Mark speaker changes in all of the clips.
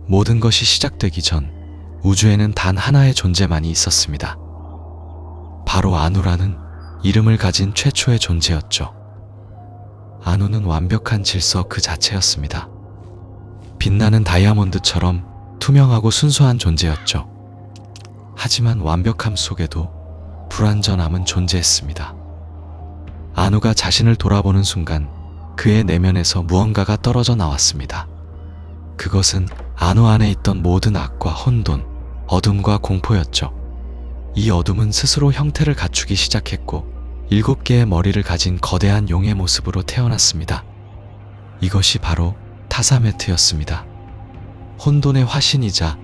Speaker 1: 모든 것이 시작되기 전 우주에는 단 하나의 존재만이 있었습니다. 바로 아누라는 이름을 가진 최초의 존재였죠. 아누는 완벽한 질서 그 자체였습니다. 빛나는 다이아몬드처럼 투명하고 순수한 존재였죠. 하지만 완벽함 속에도 불완전함은 존재했습니다. 아누가 자신을 돌아보는 순간 그의 내면에서 무언가가 떨어져 나왔습니다. 그것은 아누 안에 있던 모든 악과 혼돈, 어둠과 공포였죠. 이 어둠은 스스로 형태를 갖추기 시작했고 7개의 머리를 가진 거대한 용의 모습으로 태어났습니다. 이것이 바로 타사메트였습니다. 혼돈의 화신이자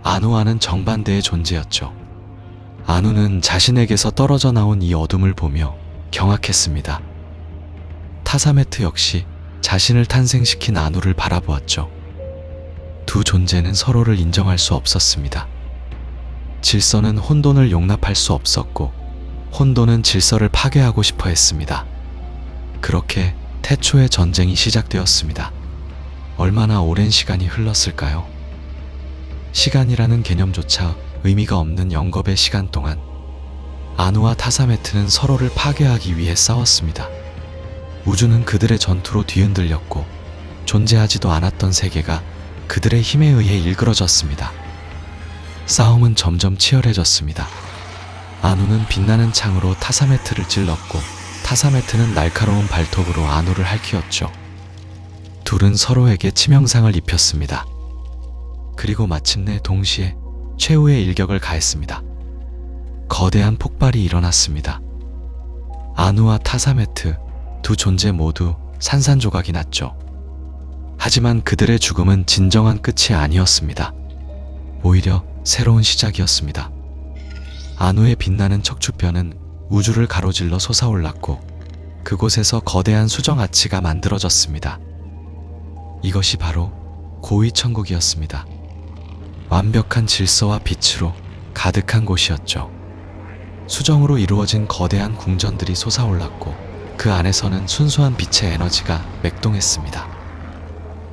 Speaker 1: 아누와는 정반대의 존재였죠. 아누는 자신에게서 떨어져 나온 이 어둠을 보며 경악했습니다. 타사메트 역시 자신을 탄생시킨 아누를 바라보았죠. 두 존재는 서로를 인정할 수 없었습니다. 질서는 혼돈을 용납할 수 없었고 혼돈은 질서를 파괴하고 싶어 했습니다. 그렇게 태초의 전쟁이 시작되었습니다. 얼마나 오랜 시간이 흘렀을까요? 시간이라는 개념조차 의미가 없는 영겁의 시간 동안 아누와 타사메트는 서로를 파괴하기 위해 싸웠습니다. 우주는 그들의 전투로 뒤흔들렸고 존재하지도 않았던 세계가 그들의 힘에 의해 일그러졌습니다. 싸움은 점점 치열해졌습니다. 아누는 빛나는 창으로 타사메트를 찔렀고 타사메트는 날카로운 발톱으로 아누를 핥히었죠. 둘은 서로에게 치명상을 입혔습니다. 그리고 마침내 동시에 최후의 일격을 가했습니다. 거대한 폭발이 일어났습니다. 아누와 타사메트 두 존재 모두 산산조각이 났죠. 하지만 그들의 죽음은 진정한 끝이 아니었습니다. 오히려 새로운 시작이었습니다. 아누의 빛나는 척추뼈는 우주를 가로질러 솟아올랐고 그곳에서 거대한 수정아치가 만들어졌습니다. 이것이 바로 고위천국이었습니다. 완벽한 질서와 빛으로 가득한 곳이었죠. 수정으로 이루어진 거대한 궁전들이 솟아올랐고 그 안에서는 순수한 빛의 에너지가 맥동했습니다.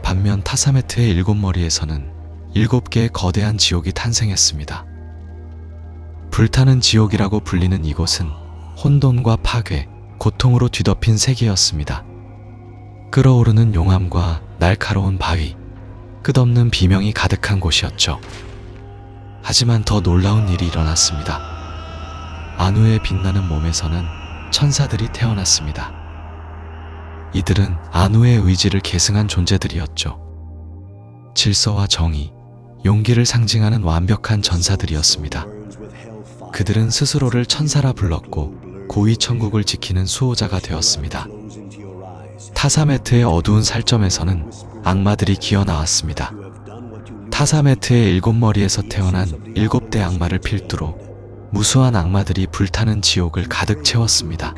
Speaker 1: 반면 타사메트의 7머리에서는 7개의 거대한 지옥이 탄생했습니다. 불타는 지옥이라고 불리는 이곳은 혼돈과 파괴, 고통으로 뒤덮인 세계였습니다. 끓어오르는 용암과 날카로운 바위, 끝없는 비명이 가득한 곳이었죠. 하지만 더 놀라운 일이 일어났습니다. 아누의 빛나는 몸에서는 천사들이 태어났습니다. 이들은 아누의 의지를 계승한 존재들이었죠. 질서와 정의, 용기를 상징하는 완벽한 전사들이었습니다. 그들은 스스로를 천사라 불렀고 고위 천국을 지키는 수호자가 되었습니다. 타사메트의 어두운 살점에서는 악마들이 기어 나왔습니다. 타사메트의 7머리에서 태어난 7대 악마를 필두로 무수한 악마들이 불타는 지옥을 가득 채웠습니다.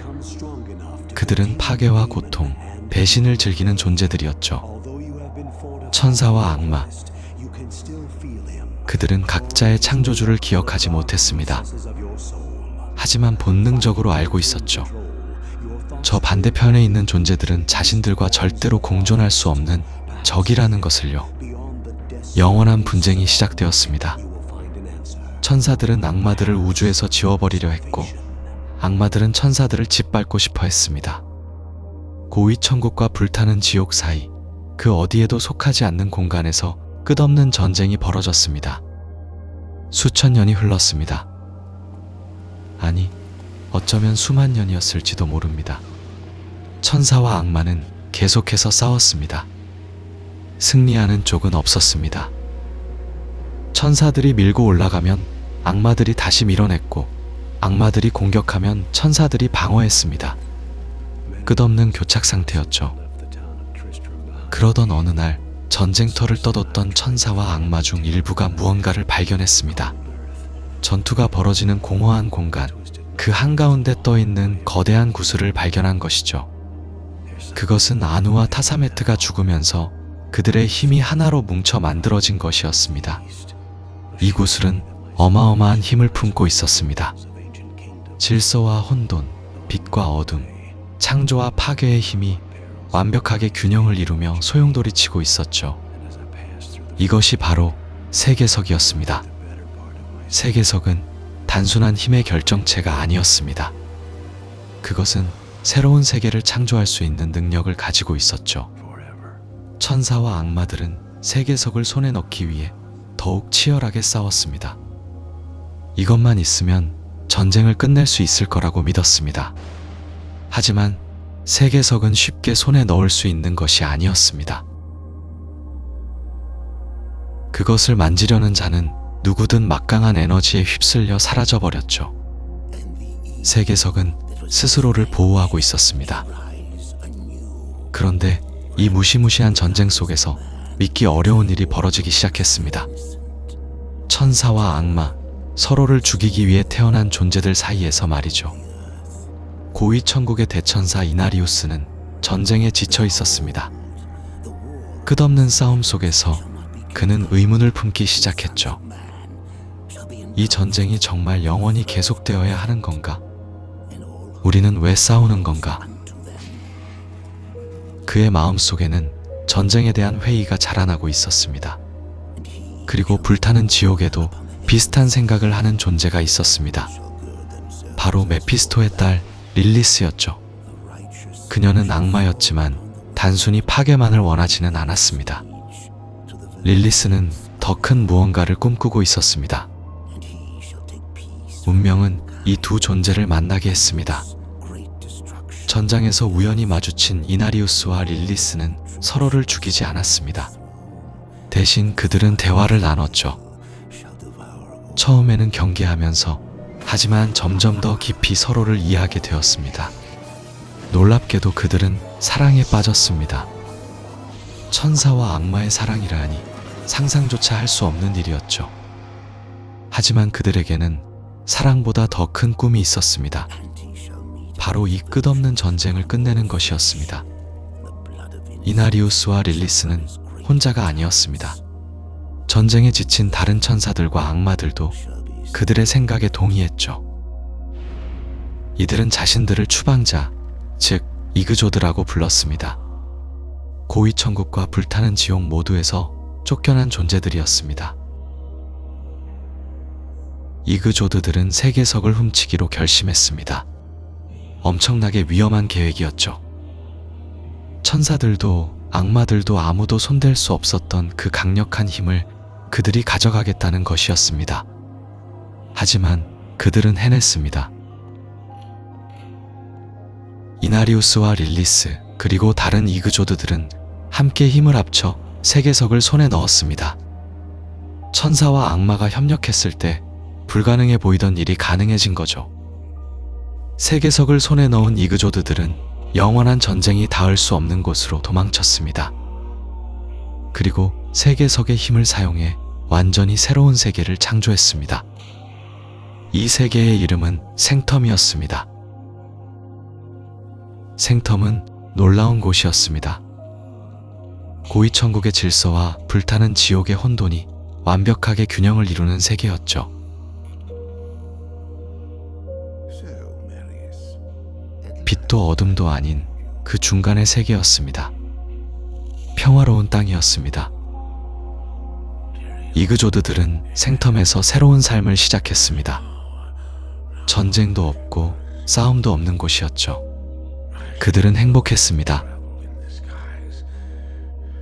Speaker 1: 그들은 파괴와 고통, 배신을 즐기는 존재들이었죠. 천사와 악마, 그들은 각자의 창조주를 기억하지 못했습니다. 하지만 본능적으로 알고 있었죠. 저 반대편에 있는 존재들은 자신들과 절대로 공존할 수 없는 적이라는 것을요. 영원한 분쟁이 시작되었습니다. 천사들은 악마들을 우주에서 지워버리려 했고 악마들은 천사들을 짓밟고 싶어 했습니다. 고위 천국과 불타는 지옥 사이 그 어디에도 속하지 않는 공간에서 끝없는 전쟁이 벌어졌습니다. 수천 년이 흘렀습니다. 아니, 어쩌면 수만 년이었을지도 모릅니다. 천사와 악마는 계속해서 싸웠습니다. 승리하는 쪽은 없었습니다. 천사들이 밀고 올라가면 악마들이 다시 밀어냈고 악마들이 공격하면 천사들이 방어했습니다. 끝없는 교착 상태였죠. 그러던 어느 날 전쟁터를 떠뒀던 천사와 악마 중 일부가 무언가를 발견했습니다. 전투가 벌어지는 공허한 공간, 그 한가운데 떠있는 거대한 구슬을 발견한 것이죠. 그것은 아누와 타사메트가 죽으면서 그들의 힘이 하나로 뭉쳐 만들어진 것이었습니다. 이 구슬은 어마어마한 힘을 품고 있었습니다. 질서와 혼돈, 빛과 어둠, 창조와 파괴의 힘이 완벽하게 균형을 이루며 소용돌이치고 있었죠. 이것이 바로 세계석이었습니다. 세계석은 단순한 힘의 결정체가 아니었습니다. 그것은 새로운 세계를 창조할 수 있는 능력을 가지고 있었죠. 천사와 악마들은 세계석을 손에 넣기 위해 더욱 치열하게 싸웠습니다. 이것만 있으면 전쟁을 끝낼 수 있을 거라고 믿었습니다. 하지만 세계석은 쉽게 손에 넣을 수 있는 것이 아니었습니다. 그것을 만지려는 자는 누구든 막강한 에너지에 휩쓸려 사라져버렸죠. 세계석은 스스로를 보호하고 있었습니다. 그런데 이 무시무시한 전쟁 속에서 믿기 어려운 일이 벌어지기 시작했습니다. 천사와 악마, 서로를 죽이기 위해 태어난 존재들 사이에서 말이죠. 고위 천국의 대천사 이나리우스는 전쟁에 지쳐 있었습니다. 끝없는 싸움 속에서 그는 의문을 품기 시작했죠. 이 전쟁이 정말 영원히 계속되어야 하는 건가? 우리는 왜 싸우는 건가? 그의 마음속에는 전쟁에 대한 회의가 자라나고 있었습니다. 그리고 불타는 지옥에도 비슷한 생각을 하는 존재가 있었습니다. 바로 메피스토의 딸 릴리스였죠. 그녀는 악마였지만 단순히 파괴만을 원하지는 않았습니다. 릴리스는 더 큰 무언가를 꿈꾸고 있었습니다. 운명은 이 두 존재를 만나게 했습니다. 전장에서 우연히 마주친 이나리우스와 릴리스는 서로를 죽이지 않았습니다. 대신 그들은 대화를 나눴죠. 처음에는 경계하면서, 하지만 점점 더 깊이 서로를 이해하게 되었습니다. 놀랍게도 그들은 사랑에 빠졌습니다. 천사와 악마의 사랑이라니 상상조차 할 수 없는 일이었죠. 하지만 그들에게는 사랑보다 더 큰 꿈이 있었습니다. 바로 이 끝없는 전쟁을 끝내는 것이었습니다. 이나리우스와 릴리스는 혼자가 아니었습니다. 전쟁에 지친 다른 천사들과 악마들도 그들의 생각에 동의했죠. 이들은 자신들을 추방자, 즉 이그조드라고 불렀습니다. 고위천국과 불타는 지옥 모두에서 쫓겨난 존재들이었습니다. 이그조드들은 세계석을 훔치기로 결심했습니다. 엄청나게 위험한 계획이었죠. 천사들도 악마들도 아무도 손댈 수 없었던 그 강력한 힘을 그들이 가져가겠다는 것이었습니다. 하지만 그들은 해냈습니다. 이나리우스와 릴리스 그리고 다른 이그조드들은 함께 힘을 합쳐 세계석을 손에 넣었습니다. 천사와 악마가 협력했을 때 불가능해 보이던 일이 가능해진 거죠. 세계석을 손에 넣은 이그조드들은 영원한 전쟁이 닿을 수 없는 곳으로 도망쳤습니다. 그리고 세계석의 힘을 사용해 완전히 새로운 세계를 창조했습니다. 이 세계의 이름은 생텀이었습니다. 생텀은 놀라운 곳이었습니다. 고위천국의 질서와 불타는 지옥의 혼돈이 완벽하게 균형을 이루는 세계였죠. 빛도 어둠도 아닌 그 중간의 세계였습니다. 평화로운 땅이었습니다. 이그조드들은 생텀에서 새로운 삶을 시작했습니다. 전쟁도 없고 싸움도 없는 곳이었죠. 그들은 행복했습니다.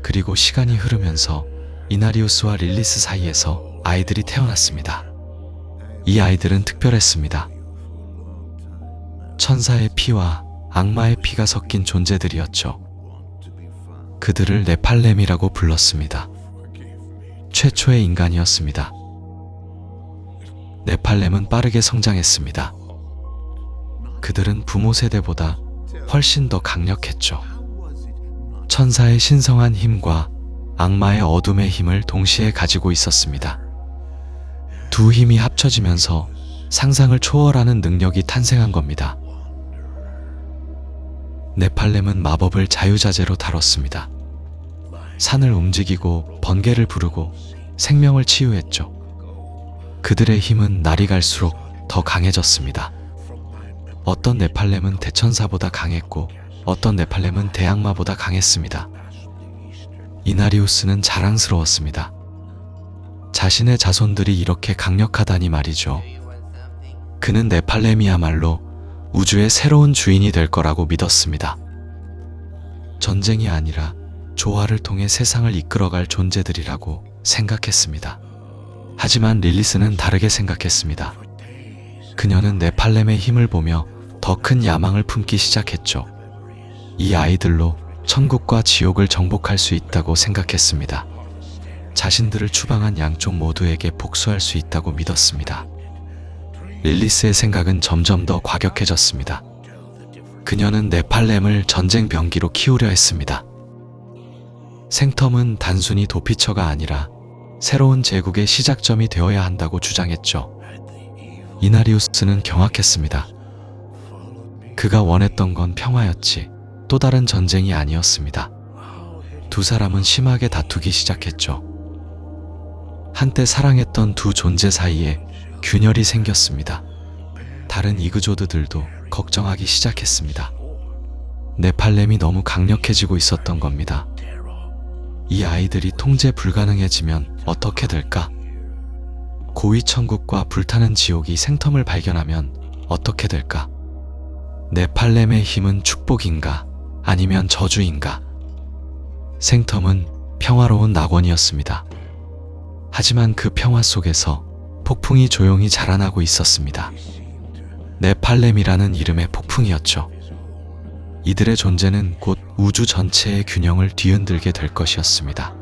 Speaker 1: 그리고 시간이 흐르면서 이나리우스와 릴리스 사이에서 아이들이 태어났습니다. 이 아이들은 특별했습니다. 천사의 피와 악마의 피가 섞인 존재들이었죠. 그들을 네팔렘이라고 불렀습니다. 최초의 인간이었습니다. 네팔렘은 빠르게 성장했습니다. 그들은 부모 세대보다 훨씬 더 강력했죠. 천사의 신성한 힘과 악마의 어둠의 힘을 동시에 가지고 있었습니다. 두 힘이 합쳐지면서 상상을 초월하는 능력이 탄생한 겁니다. 네팔렘은 마법을 자유자재로 다뤘습니다. 산을 움직이고 번개를 부르고 생명을 치유했죠. 그들의 힘은 날이 갈수록 더 강해졌습니다. 어떤 네팔렘은 대천사보다 강했고 어떤 네팔렘은 대악마보다 강했습니다. 이나리우스는 자랑스러웠습니다. 자신의 자손들이 이렇게 강력하다니 말이죠. 그는 네팔렘이야말로 우주의 새로운 주인이 될 거라고 믿었습니다. 전쟁이 아니라 조화를 통해 세상을 이끌어갈 존재들이라고 생각했습니다. 하지만 릴리스는 다르게 생각했습니다. 그녀는 네팔렘의 힘을 보며 더 큰 야망을 품기 시작했죠. 이 아이들로 천국과 지옥을 정복할 수 있다고 생각했습니다. 자신들을 추방한 양쪽 모두에게 복수할 수 있다고 믿었습니다. 릴리스의 생각은 점점 더 과격해졌습니다. 그녀는 네팔렘을 전쟁 병기로 키우려 했습니다. 생텀은 단순히 도피처가 아니라 새로운 제국의 시작점이 되어야 한다고 주장했죠. 이나리우스는 경악했습니다. 그가 원했던 건 평화였지 또 다른 전쟁이 아니었습니다. 두 사람은 심하게 다투기 시작했죠. 한때 사랑했던 두 존재 사이에 균열이 생겼습니다. 다른 이그조드들도 걱정하기 시작했습니다. 네팔렘이 너무 강력해지고 있었던 겁니다. 이 아이들이 통제 불가능해지면 어떻게 될까? 고위 천국과 불타는 지옥이 생텀을 발견하면 어떻게 될까? 네팔렘의 힘은 축복인가? 아니면 저주인가? 생텀은 평화로운 낙원이었습니다. 하지만 그 평화 속에서 폭풍이 조용히 자라나고 있었습니다. 네팔렘이라는 이름의 폭풍이었죠. 이들의 존재는 곧 우주 전체의 균형을 뒤흔들게 될 것이었습니다.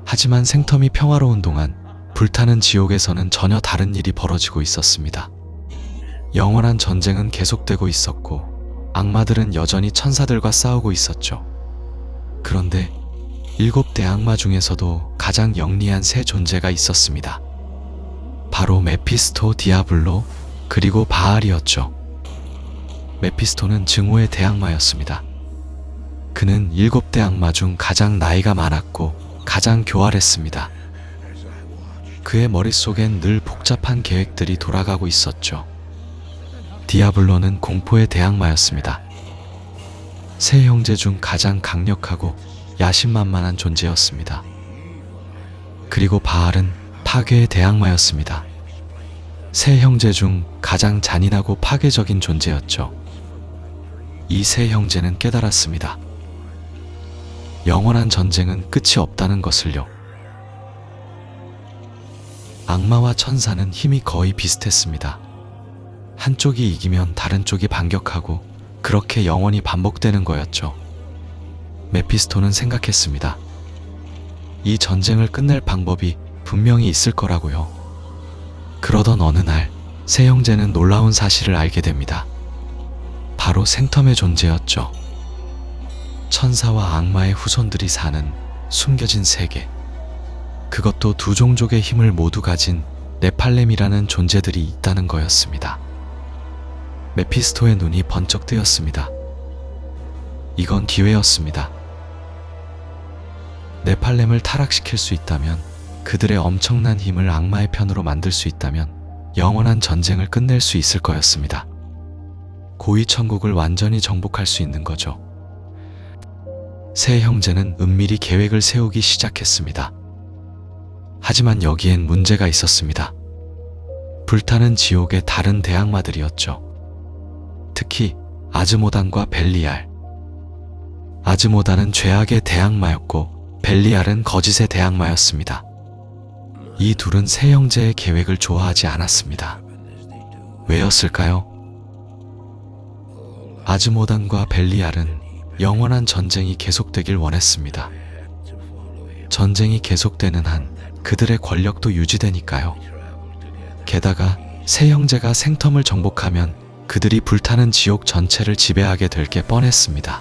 Speaker 1: 하지만 생텀이 평화로운 동안 불타는 지옥에서는 전혀 다른 일이 벌어지고 있었습니다. 영원한 전쟁은 계속되고 있었고 악마들은 여전히 천사들과 싸우고 있었죠. 그런데 7대 악마 중에서도 가장 영리한 세 존재가 있었습니다. 바로 메피스토, 디아블로, 그리고 바알이었죠. 메피스토는 증오의 대악마였습니다. 그는 7대 악마 중 가장 나이가 많았고 가장 교활했습니다. 그의 머릿속엔 늘 복잡한 계획들이 돌아가고 있었죠. 디아블로는 공포의 대악마였습니다. 세 형제 중 가장 강력하고 야심만만한 존재였습니다. 그리고 바알은 파괴의 대악마였습니다. 세 형제 중 가장 잔인하고 파괴적인 존재였죠. 이 세 형제는 깨달았습니다. 영원한 전쟁은 끝이 없다는 것을요. 악마와 천사는 힘이 거의 비슷했습니다. 한쪽이 이기면 다른 쪽이 반격하고 그렇게 영원히 반복되는 거였죠. 메피스토는 생각했습니다. 이 전쟁을 끝낼 방법이 분명히 있을 거라고요. 그러던 어느 날 세 형제는 놀라운 사실을 알게 됩니다. 바로 생텀의 존재였죠. 천사와 악마의 후손들이 사는 숨겨진 세계. 그것도 두 종족의 힘을 모두 가진 네팔렘이라는 존재들이 있다는 거였습니다. 메피스토의 눈이 번쩍 뜨였습니다. 이건 기회였습니다. 네팔렘을 타락시킬 수 있다면, 그들의 엄청난 힘을 악마의 편으로 만들 수 있다면 영원한 전쟁을 끝낼 수 있을 거였습니다. 고위 천국을 완전히 정복할 수 있는 거죠. 세 형제는 은밀히 계획을 세우기 시작했습니다. 하지만 여기엔 문제가 있었습니다. 불타는 지옥의 다른 대악마들이었죠. 특히 아즈모단과 벨리알. 아즈모단은 죄악의 대악마였고 벨리알은 거짓의 대악마였습니다. 이 둘은 세 형제의 계획을 좋아하지 않았습니다. 왜였을까요? 아즈모단과 벨리알은 영원한 전쟁이 계속되길 원했습니다. 전쟁이 계속되는 한 그들의 권력도 유지되니까요. 게다가 세 형제가 생텀을 정복하면 그들이 불타는 지옥 전체를 지배하게 될 게 뻔했습니다.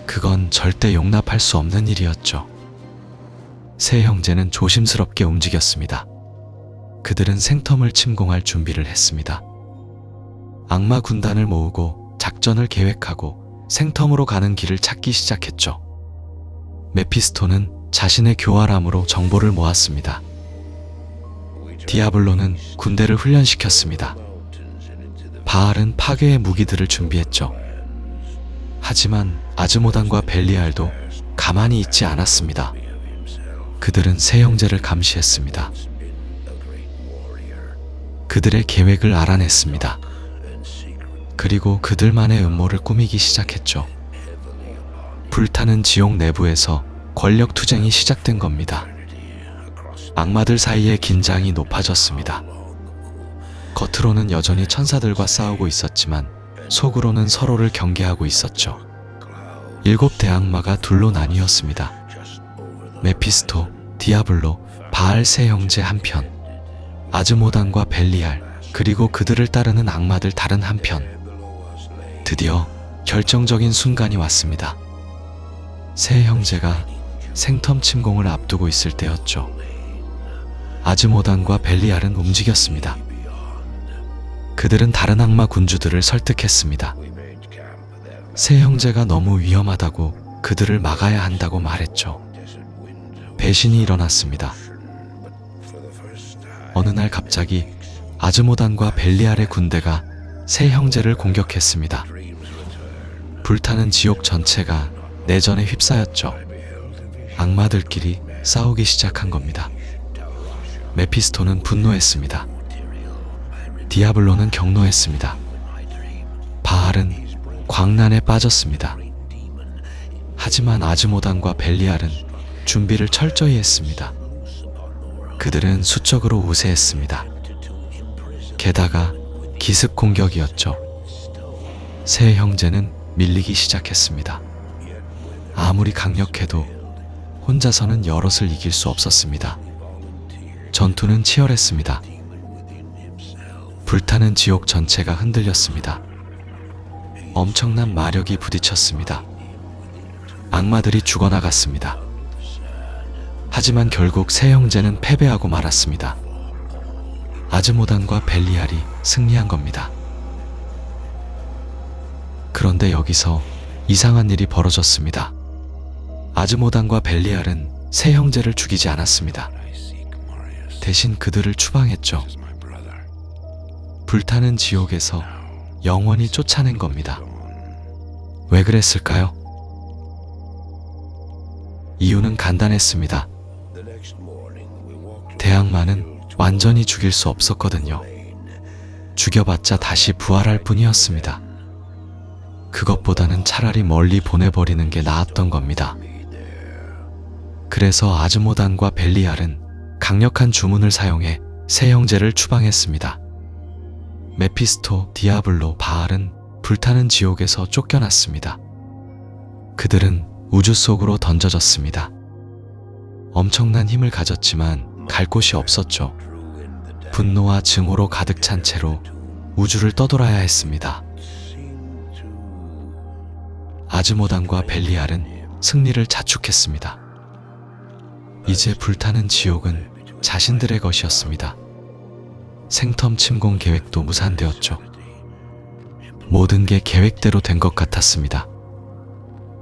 Speaker 1: 그건 절대 용납할 수 없는 일이었죠. 세 형제는 조심스럽게 움직였습니다. 그들은 생텀을 침공할 준비를 했습니다. 악마 군단을 모으고 작전을 계획하고 생텀으로 가는 길을 찾기 시작했죠. 메피스토는 자신의 교활함으로 정보를 모았습니다. 디아블로는 군대를 훈련시켰습니다. 바알은 파괴의 무기들을 준비했죠. 하지만 아즈모단과 벨리알도 가만히 있지 않았습니다. 그들은 세 형제를 감시했습니다. 그들의 계획을 알아냈습니다. 그리고 그들만의 음모를 꾸미기 시작했죠. 불타는 지옥 내부에서 권력 투쟁이 시작된 겁니다. 악마들 사이의 긴장이 높아졌습니다. 겉으로는 여전히 천사들과 싸우고 있었지만 속으로는 서로를 경계하고 있었죠. 7 대악마가 둘로 나뉘었습니다. 메피스토, 디아블로, 바알 세 형제 한편, 아즈모단과 벨리알, 그리고 그들을 따르는 악마들 다른 한편. 드디어 결정적인 순간이 왔습니다. 세 형제가 생텀 침공을 앞두고 있을 때였죠. 아즈모단과 벨리알은 움직였습니다. 그들은 다른 악마 군주들을 설득했습니다. 세 형제가 너무 위험하다고 그들을 막아야 한다고 말했죠. 배신이 일어났습니다. 어느 날 갑자기 아즈모단과 벨리알의 군대가 세 형제를 공격했습니다. 불타는 지옥 전체가 내전에 휩싸였죠. 악마들끼리 싸우기 시작한 겁니다. 메피스토는 분노했습니다. 디아블로는 경노했습니다. 바알은 광란에 빠졌습니다. 하지만 아즈모단과 벨리알은 준비를 철저히 했습니다. 그들은 수적으로 우세했습니다. 게다가 기습 공격이었죠. 세 형제는 밀리기 시작했습니다. 아무리 강력해도 혼자서는 여럿을 이길 수 없었습니다. 전투는 치열했습니다. 불타는 지옥 전체가 흔들렸습니다. 엄청난 마력이 부딪혔습니다. 악마들이 죽어나갔습니다. 하지만 결국 세 형제는 패배하고 말았습니다. 아즈모단과 벨리알이 승리한 겁니다. 그런데 여기서 이상한 일이 벌어졌습니다. 아즈모단과 벨리알은 세 형제를 죽이지 않았습니다. 대신 그들을 추방했죠. 불타는 지옥에서 영원히 쫓아낸 겁니다. 왜 그랬을까요? 이유는 간단했습니다. 대악마는 완전히 죽일 수 없었거든요. 죽여봤자 다시 부활할 뿐이었습니다. 그것보다는 차라리 멀리 보내버리는 게 나았던 겁니다. 그래서 아즈모단과 벨리알은 강력한 주문을 사용해 세 형제를 추방했습니다. 메피스토, 디아블로, 바알은 불타는 지옥에서 쫓겨났습니다. 그들은 우주 속으로 던져졌습니다. 엄청난 힘을 가졌지만 갈 곳이 없었죠. 분노와 증오로 가득 찬 채로 우주를 떠돌아야 했습니다. 아즈모단과 벨리알은 승리를 자축했습니다. 이제 불타는 지옥은 자신들의 것이었습니다. 생텀 침공 계획도 무산되었죠. 모든 게 계획대로 된 것 같았습니다.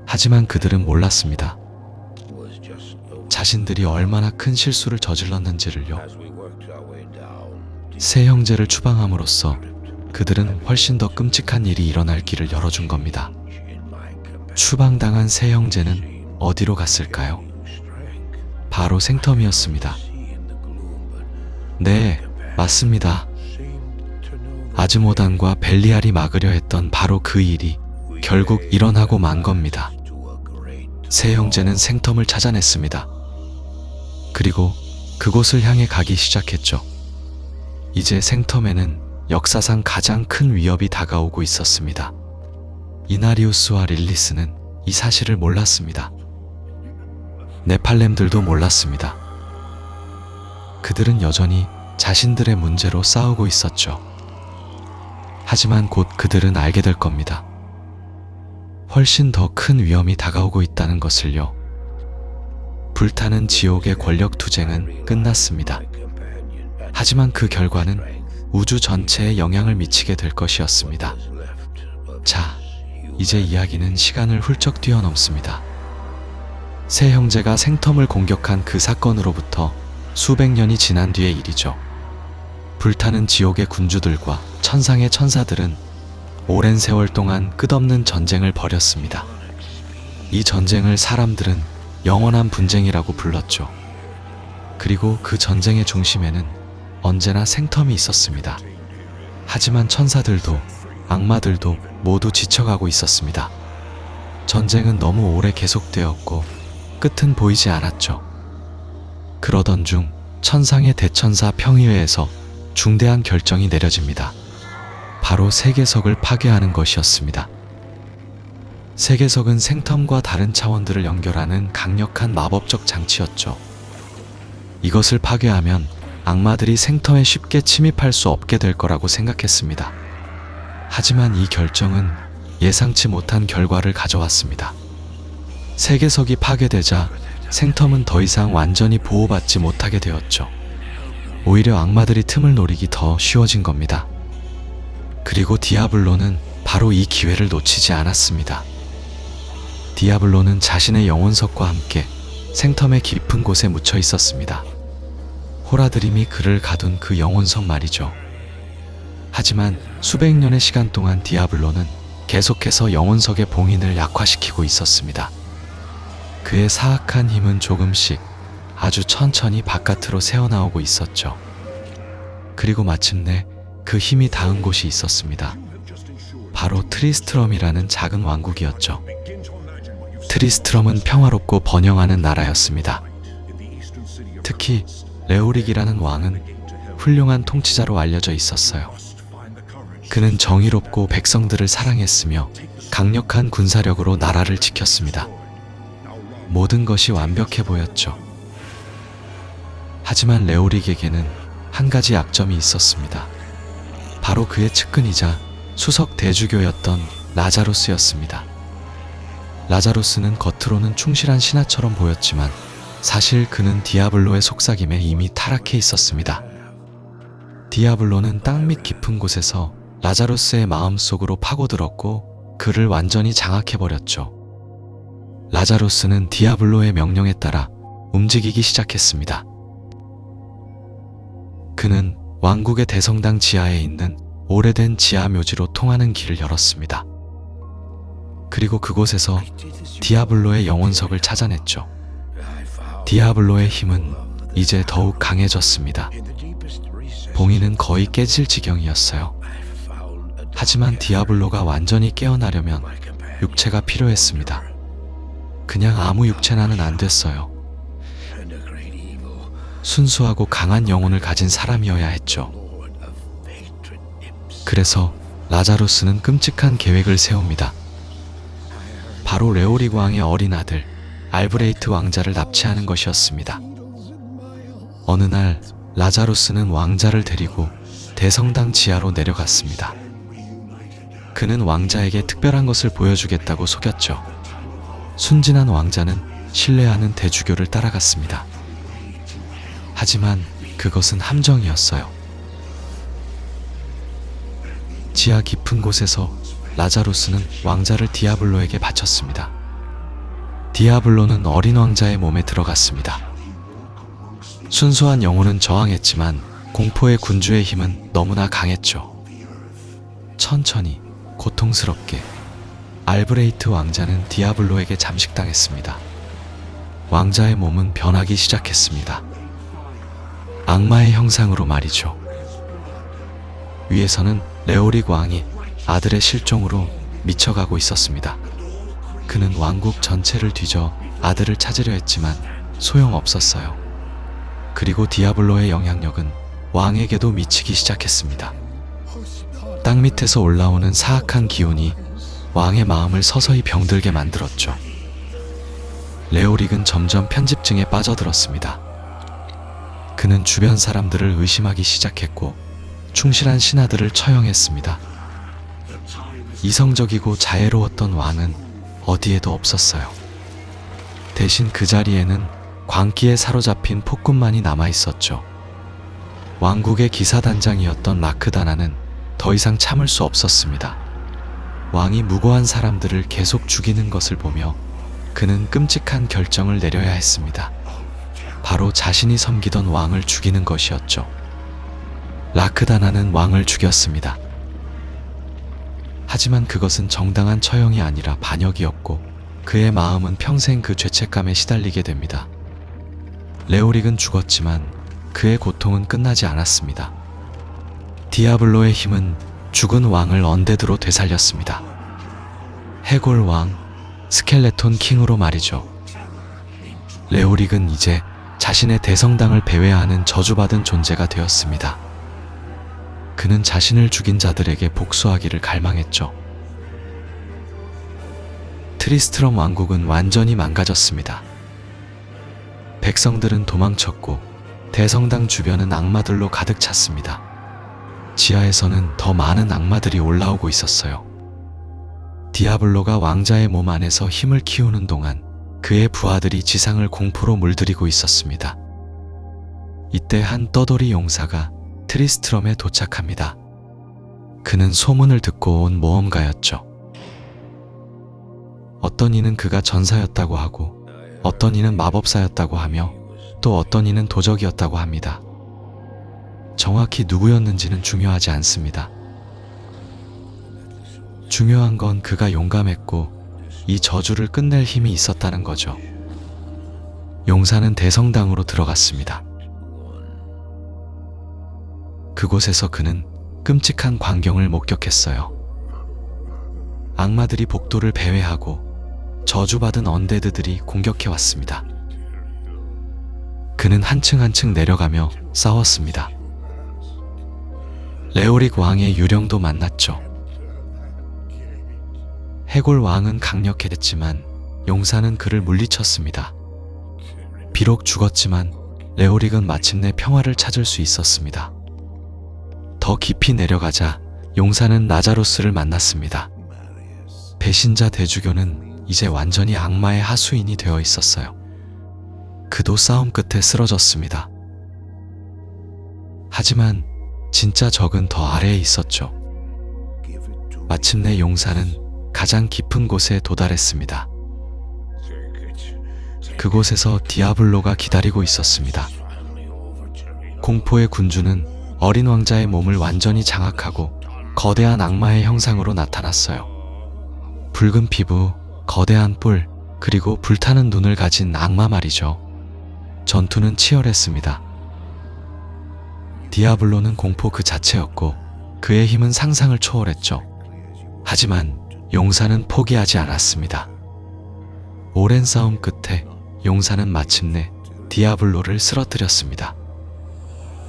Speaker 1: 하지만 그들은 몰랐습니다. 자신들이 얼마나 큰 실수를 저질렀는지를요. 세 형제를 추방함으로써 그들은 훨씬 더 끔찍한 일이 일어날 길을 열어준 겁니다. 추방당한 세 형제는 어디로 갔을까요? 바로 생텀이었습니다. 네, 맞습니다. 아즈모단과 벨리알이 막으려 했던 바로 그 일이 결국 일어나고 만 겁니다. 세 형제는 생텀을 찾아냈습니다. 그리고 그곳을 향해 가기 시작했죠. 이제 생텀에는 역사상 가장 큰 위협이 다가오고 있었습니다. 이나리우스와 릴리스는 이 사실을 몰랐습니다. 네팔렘들도 몰랐습니다. 그들은 여전히 자신들의 문제로 싸우고 있었죠. 하지만 곧 그들은 알게 될 겁니다. 훨씬 더 큰 위험이 다가오고 있다는 것을요. 불타는 지옥의 권력 투쟁은 끝났습니다. 하지만 그 결과는 우주 전체에 영향을 미치게 될 것이었습니다. 자, 이제 이야기는 시간을 훌쩍 뛰어넘습니다. 세 형제가 생텀을 공격한 그 사건으로부터 수백 년이 지난 뒤의 일이죠. 불타는 지옥의 군주들과 천상의 천사들은 오랜 세월 동안 끝없는 전쟁을 벌였습니다. 이 전쟁을 사람들은 영원한 분쟁이라고 불렀죠. 그리고 그 전쟁의 중심에는 언제나 생텀이 있었습니다. 하지만 천사들도 악마들도 모두 지쳐가고 있었습니다. 전쟁은 너무 오래 계속되었고 끝은 보이지 않았죠. 그러던 중 천상의 대천사 평의회에서 중대한 결정이 내려집니다. 바로 세계석을 파괴하는 것이었습니다. 세계석은 생텀과 다른 차원들을 연결하는 강력한 마법적 장치였죠. 이것을 파괴하면 악마들이 생텀에 쉽게 침입할 수 없게 될 거라고 생각했습니다. 하지만 이 결정은 예상치 못한 결과를 가져왔습니다. 세계석이 파괴되자 생텀은 더 이상 완전히 보호받지 못하게 되었죠. 오히려 악마들이 틈을 노리기 더 쉬워진 겁니다. 그리고 디아블로는 바로 이 기회를 놓치지 않았습니다. 디아블로는 자신의 영혼석과 함께 생텀의 깊은 곳에 묻혀 있었습니다. 호라드림이 그를 가둔 그 영혼석 말이죠. 하지만 수백 년의 시간 동안 디아블로는 계속해서 영혼석의 봉인을 약화시키고 있었습니다. 그의 사악한 힘은 조금씩 아주 천천히 바깥으로 새어나오고 있었죠. 그리고 마침내 그 힘이 닿은 곳이 있었습니다. 바로 트리스트럼이라는 작은 왕국이었죠. 트리스트럼은 평화롭고 번영하는 나라였습니다. 특히 레오릭이라는 왕은 훌륭한 통치자로 알려져 있었어요. 그는 정의롭고 백성들을 사랑했으며 강력한 군사력으로 나라를 지켰습니다. 모든 것이 완벽해 보였죠. 하지만 레오릭에게는 한 가지 약점이 있었습니다. 바로 그의 측근이자 수석 대주교였던 라자루스였습니다. 라자루스는 겉으로는 충실한 신하처럼 보였지만 사실 그는 디아블로의 속삭임에 이미 타락해 있었습니다. 디아블로는 땅 밑 깊은 곳에서 라자루스의 마음속으로 파고들었고 그를 완전히 장악해버렸죠. 라자루스는 디아블로의 명령에 따라 움직이기 시작했습니다. 그는 왕국의 대성당 지하에 있는 오래된 지하 묘지로 통하는 길을 열었습니다. 그리고 그곳에서 디아블로의 영혼석을 찾아냈죠. 디아블로의 힘은 이제 더욱 강해졌습니다. 봉인은 거의 깨질 지경이었어요. 하지만 디아블로가 완전히 깨어나려면 육체가 필요했습니다. 그냥 아무 육체나는 안 됐어요. 순수하고 강한 영혼을 가진 사람이어야 했죠. 그래서 라자루스는 끔찍한 계획을 세웁니다. 바로 레오릭 왕의 어린 아들 알브레이트 왕자를 납치하는 것이었습니다. 어느 날 라자루스는 왕자를 데리고 대성당 지하로 내려갔습니다. 그는 왕자에게 특별한 것을 보여주겠다고 속였죠. 순진한 왕자는 신뢰하는 대주교를 따라갔습니다. 하지만 그것은 함정이었어요. 지하 깊은 곳에서 라자루스는 왕자를 디아블로에게 바쳤습니다. 디아블로는 어린 왕자의 몸에 들어갔습니다. 순수한 영혼은 저항했지만 공포의 군주의 힘은 너무나 강했죠. 천천히 고통스럽게 알브레이트 왕자는 디아블로에게 잠식당했습니다. 왕자의 몸은 변하기 시작했습니다. 악마의 형상으로 말이죠. 위에서는 레오릭 왕이 아들의 실종으로 미쳐가고 있었습니다. 그는 왕국 전체를 뒤져 아들을 찾으려 했지만 소용없었어요. 그리고 디아블로의 영향력은 왕에게도 미치기 시작했습니다. 땅 밑에서 올라오는 사악한 기운이 왕의 마음을 서서히 병들게 만들었죠. 레오릭은 점점 편집증에 빠져들었습니다. 그는 주변 사람들을 의심하기 시작했고 충실한 신하들을 처형했습니다. 이성적이고 자애로웠던 왕은 어디에도 없었어요. 대신 그 자리에는 광기에 사로잡힌 폭군만이 남아있었죠. 왕국의 기사단장이었던 라크다나는 더 이상 참을 수 없었습니다. 왕이 무고한 사람들을 계속 죽이는 것을 보며 그는 끔찍한 결정을 내려야 했습니다. 바로 자신이 섬기던 왕을 죽이는 것이었죠. 라크다나는 왕을 죽였습니다. 하지만 그것은 정당한 처형이 아니라 반역이었고 그의 마음은 평생 그 죄책감에 시달리게 됩니다. 레오릭은 죽었지만 그의 고통은 끝나지 않았습니다. 디아블로의 힘은 죽은 왕을 언데드로 되살렸습니다. 해골 왕, 스켈레톤 킹으로 말이죠. 레오릭은 이제 자신의 대성당을 배회하는 저주받은 존재가 되었습니다. 그는 자신을 죽인 자들에게 복수하기를 갈망했죠. 트리스트럼 왕국은 완전히 망가졌습니다. 백성들은 도망쳤고 대성당 주변은 악마들로 가득 찼습니다. 지하에서는 더 많은 악마들이 올라오고 있었어요. 디아블로가 왕자의 몸 안에서 힘을 키우는 동안 그의 부하들이 지상을 공포로 물들이고 있었습니다. 이때 한 떠돌이 용사가 트리스트럼에 도착합니다. 그는 소문을 듣고 온 모험가였죠. 어떤 이는 그가 전사였다고 하고 어떤 이는 마법사였다고 하며 또 어떤 이는 도적이었다고 합니다. 정확히 누구였는지는 중요하지 않습니다. 중요한 건 그가 용감했고 이 저주를 끝낼 힘이 있었다는 거죠. 용사는 대성당으로 들어갔습니다. 그곳에서 그는 끔찍한 광경을 목격했어요. 악마들이 복도를 배회하고 저주받은 언데드들이 공격해왔습니다. 그는 한층 한층 내려가며 싸웠습니다. 레오릭 왕의 유령도 만났죠. 해골 왕은 강력했지만 용사는 그를 물리쳤습니다. 비록 죽었지만 레오릭은 마침내 평화를 찾을 수 있었습니다. 더 깊이 내려가자 용사는 나자로스를 만났습니다. 배신자 대주교는 이제 완전히 악마의 하수인이 되어 있었어요. 그도 싸움 끝에 쓰러졌습니다. 하지만 진짜 적은 더 아래에 있었죠. 마침내 용사는 가장 깊은 곳에 도달했습니다. 그곳에서 디아블로가 기다리고 있었습니다. 공포의 군주는 어린 왕자의 몸을 완전히 장악하고 거대한 악마의 형상으로 나타났어요. 붉은 피부, 거대한 뿔, 그리고 불타는 눈을 가진 악마 말이죠. 전투는 치열했습니다. 디아블로는 공포 그 자체였고 그의 힘은 상상을 초월했죠. 하지만 용사는 포기하지 않았습니다. 오랜 싸움 끝에 용사는 마침내 디아블로를 쓰러뜨렸습니다.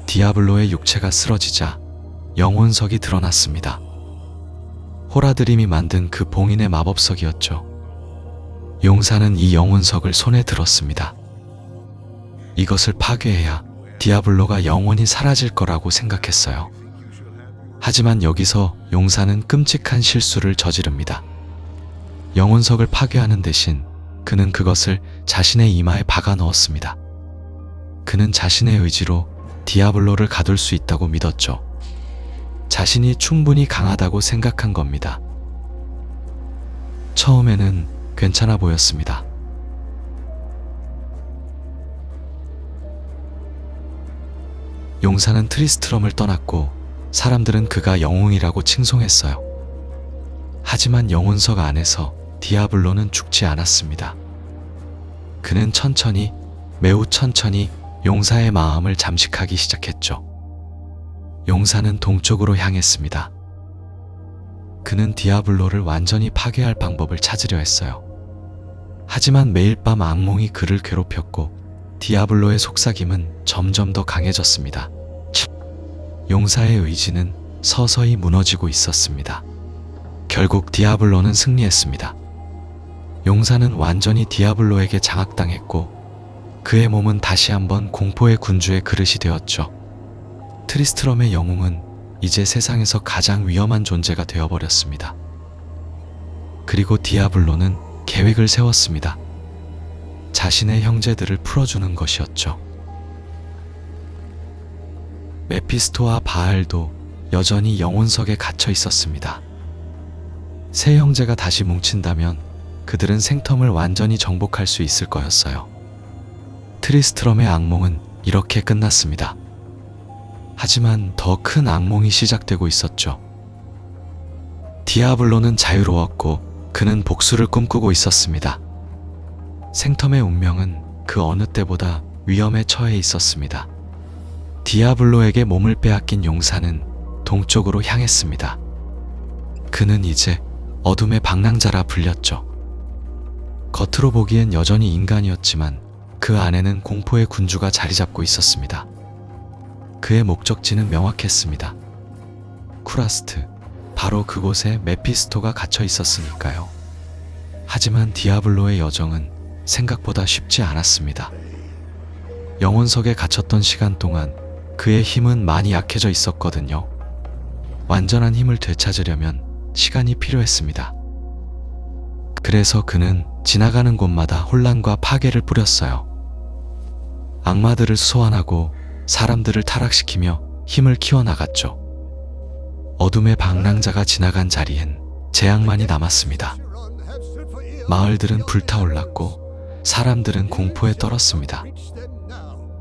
Speaker 1: 디아블로의 육체가 쓰러지자 영혼석이 드러났습니다. 호라드림이 만든 그 봉인의 마법석이었죠. 용사는 이 영혼석을 손에 들었습니다. 이것을 파괴해야 디아블로가 영원히 사라질 거라고 생각했어요. 하지만 여기서 용사는 끔찍한 실수를 저지릅니다. 영혼석을 파괴하는 대신 그는 그것을 자신의 이마에 박아 넣었습니다. 그는 자신의 의지로 디아블로를 가둘 수 있다고 믿었죠. 자신이 충분히 강하다고 생각한 겁니다. 처음에는 괜찮아 보였습니다. 용사는 트리스트럼을 떠났고 사람들은 그가 영웅이라고 칭송했어요. 하지만 영혼석 안에서 디아블로는 죽지 않았습니다. 그는 천천히, 매우 천천히 용사의 마음을 잠식하기 시작했죠. 용사는 동쪽으로 향했습니다. 그는 디아블로를 완전히 파괴할 방법을 찾으려 했어요. 하지만 매일 밤 악몽이 그를 괴롭혔고 디아블로의 속삭임은 점점 더 강해졌습니다. 용사의 의지는 서서히 무너지고 있었습니다. 결국 디아블로는 승리했습니다. 용사는 완전히 디아블로에게 장악당했고 그의 몸은 다시 한번 공포의 군주의 그릇이 되었죠. 트리스트럼의 영웅은 이제 세상에서 가장 위험한 존재가 되어버렸습니다. 그리고 디아블로는 계획을 세웠습니다. 자신의 형제들을 풀어주는 것이었죠. 메피스토와 바알도 여전히 영혼석에 갇혀 있었습니다. 세 형제가 다시 뭉친다면 그들은 생텀을 완전히 정복할 수 있을 거였어요. 트리스트럼의 악몽은 이렇게 끝났습니다. 하지만 더 큰 악몽이 시작되고 있었죠. 디아블로는 자유로웠고 그는 복수를 꿈꾸고 있었습니다. 생텀의 운명은 그 어느 때보다 위험에 처해 있었습니다. 디아블로에게 몸을 빼앗긴 용사는 동쪽으로 향했습니다. 그는 이제 어둠의 방랑자라 불렸죠. 겉으로 보기엔 여전히 인간이었지만 그 안에는 공포의 군주가 자리 잡고 있었습니다. 그의 목적지는 명확했습니다. 쿠라스트, 바로 그곳에 메피스토가 갇혀 있었으니까요. 하지만 디아블로의 여정은 생각보다 쉽지 않았습니다. 영혼석에 갇혔던 시간 동안 그의 힘은 많이 약해져 있었거든요. 완전한 힘을 되찾으려면 시간이 필요했습니다. 그래서 그는 지나가는 곳마다 혼란과 파괴를 뿌렸어요. 악마들을 소환하고 사람들을 타락시키며 힘을 키워나갔죠. 어둠의 방랑자가 지나간 자리엔 재앙만이 남았습니다. 마을들은 불타올랐고 사람들은 공포에 떨었습니다.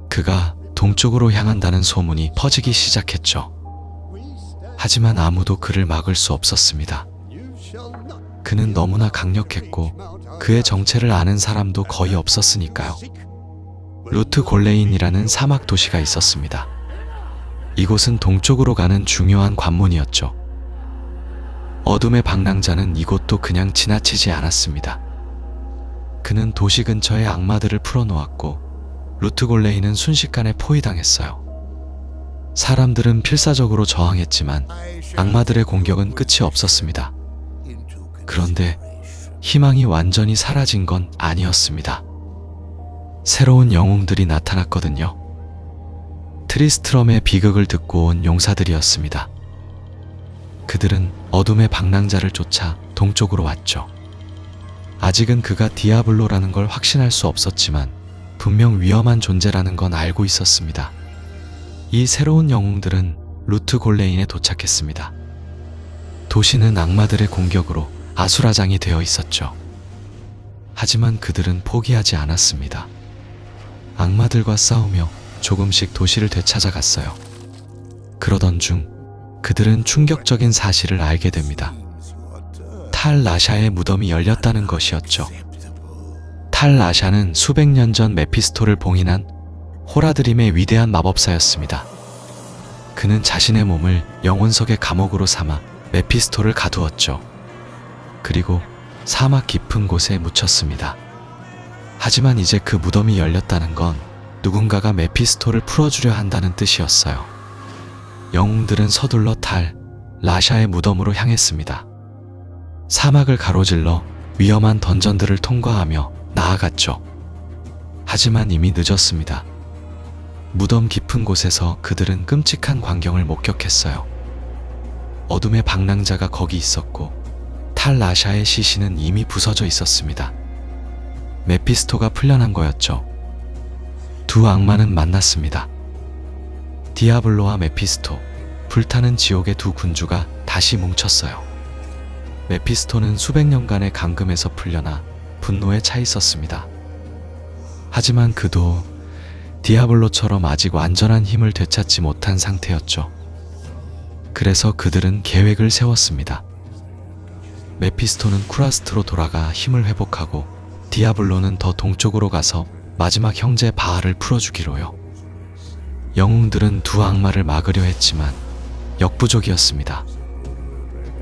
Speaker 1: 그가 동쪽으로 향한다는 소문이 퍼지기 시작했죠. 하지만 아무도 그를 막을 수 없었습니다. 그는 너무나 강력했고 그의 정체를 아는 사람도 거의 없었으니까요. 루트 골레인이라는 사막 도시가 있었습니다. 이곳은 동쪽으로 가는 중요한 관문이었죠. 어둠의 방랑자는 이곳도 그냥 지나치지 않았습니다. 그는 도시 근처에 악마들을 풀어놓았고 루트 골레인은 순식간에 포위당했어요. 사람들은 필사적으로 저항했지만 악마들의 공격은 끝이 없었습니다. 그런데 희망이 완전히 사라진 건 아니었습니다. 새로운 영웅들이 나타났거든요. 트리스트럼의 비극을 듣고 온 용사들이었습니다. 그들은 어둠의 방랑자를 쫓아 동쪽으로 왔죠. 아직은 그가 디아블로라는 걸 확신할 수 없었지만 분명 위험한 존재라는 건 알고 있었습니다. 이 새로운 영웅들은 루트 골레인에 도착했습니다. 도시는 악마들의 공격으로 아수라장이 되어 있었죠. 하지만 그들은 포기하지 않았습니다. 악마들과 싸우며 조금씩 도시를 되찾아갔어요. 그러던 중 그들은 충격적인 사실을 알게 됩니다. 탈 라샤의 무덤이 열렸다는 것이었죠. 탈 라샤는 수백 년 전 메피스토를 봉인한 호라드림의 위대한 마법사였습니다. 그는 자신의 몸을 영혼석의 감옥으로 삼아 메피스토를 가두었죠. 그리고 사막 깊은 곳에 묻혔습니다. 하지만 이제 그 무덤이 열렸다는 건 누군가가 메피스토를 풀어주려 한다는 뜻이었어요. 영웅들은 서둘러 탈 라샤의 무덤으로 향했습니다. 사막을 가로질러 위험한 던전들을 통과하며 나아갔죠. 하지만 이미 늦었습니다. 무덤 깊은 곳에서 그들은 끔찍한 광경을 목격했어요. 어둠의 방랑자가 거기 있었고 탈 라샤의 시신은 이미 부서져 있었습니다. 메피스토가 풀려난 거였죠. 두 악마는 만났습니다. 디아블로와 메피스토, 불타는 지옥의 두 군주가 다시 뭉쳤어요. 메피스토는 수백 년간의 감금에서 풀려나 분노에 차 있었습니다. 하지만 그도 디아블로처럼 아직 완전한 힘을 되찾지 못한 상태였죠. 그래서 그들은 계획을 세웠습니다. 메피스토는 쿠라스트로 돌아가 힘을 회복하고 디아블로는 더 동쪽으로 가서 마지막 형제 바알을 풀어주기로요. 영웅들은 두 악마를 막으려 했지만 역부족이었습니다.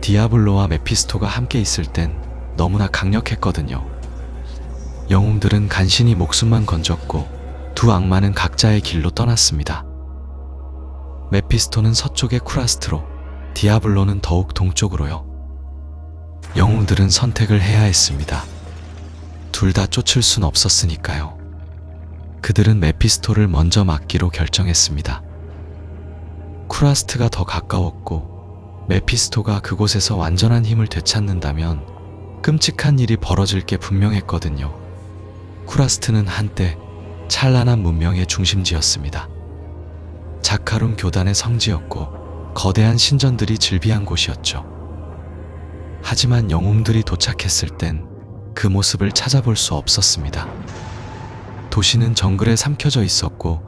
Speaker 1: 디아블로와 메피스토가 함께 있을 땐 너무나 강력했거든요. 영웅들은 간신히 목숨만 건졌고 두 악마는 각자의 길로 떠났습니다. 메피스토는 서쪽의 쿠라스트로, 디아블로는 더욱 동쪽으로요. 영웅들은 선택을 해야 했습니다. 둘 다 쫓을 순 없었으니까요. 그들은 메피스토를 먼저 막기로 결정했습니다. 쿠라스트가 더 가까웠고 메피스토가 그곳에서 완전한 힘을 되찾는다면 끔찍한 일이 벌어질 게 분명했거든요. 쿠라스트는 한때 찬란한 문명의 중심지였습니다. 자카룸 교단의 성지였고 거대한 신전들이 즐비한 곳이었죠. 하지만 영웅들이 도착했을 땐 그 모습을 찾아볼 수 없었습니다. 도시는 정글에 삼켜져 있었고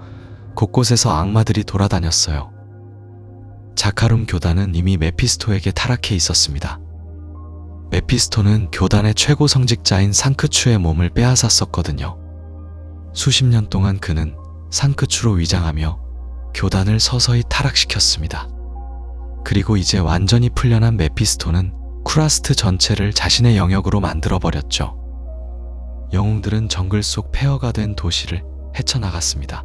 Speaker 1: 곳곳에서 악마들이 돌아다녔어요. 자카룸 교단은 이미 메피스토에게 타락해 있었습니다. 메피스토는 교단의 최고 성직자인 상크추의 몸을 빼앗았었거든요. 수십 년 동안 그는 산 끝으로 위장하며 교단을 서서히 타락시켰습니다. 그리고 이제 완전히 풀려난 메피스토는 쿠라스트 전체를 자신의 영역으로 만들어버렸죠. 영웅들은 정글 속 폐허가 된 도시를 헤쳐나갔습니다.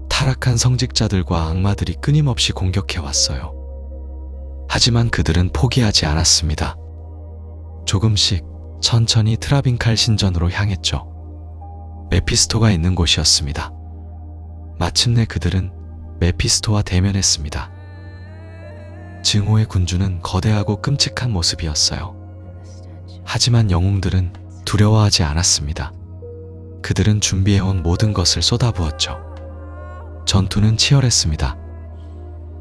Speaker 1: 타락한 성직자들과 악마들이 끊임없이 공격해왔어요. 하지만 그들은 포기하지 않았습니다. 조금씩 천천히 트라빈칼 신전으로 향했죠. 메피스토가 있는 곳이었습니다. 마침내 그들은 메피스토와 대면했습니다. 증오의 군주는 거대하고 끔찍한 모습이었어요. 하지만 영웅들은 두려워하지 않았습니다. 그들은 준비해온 모든 것을 쏟아부었죠. 전투는 치열했습니다.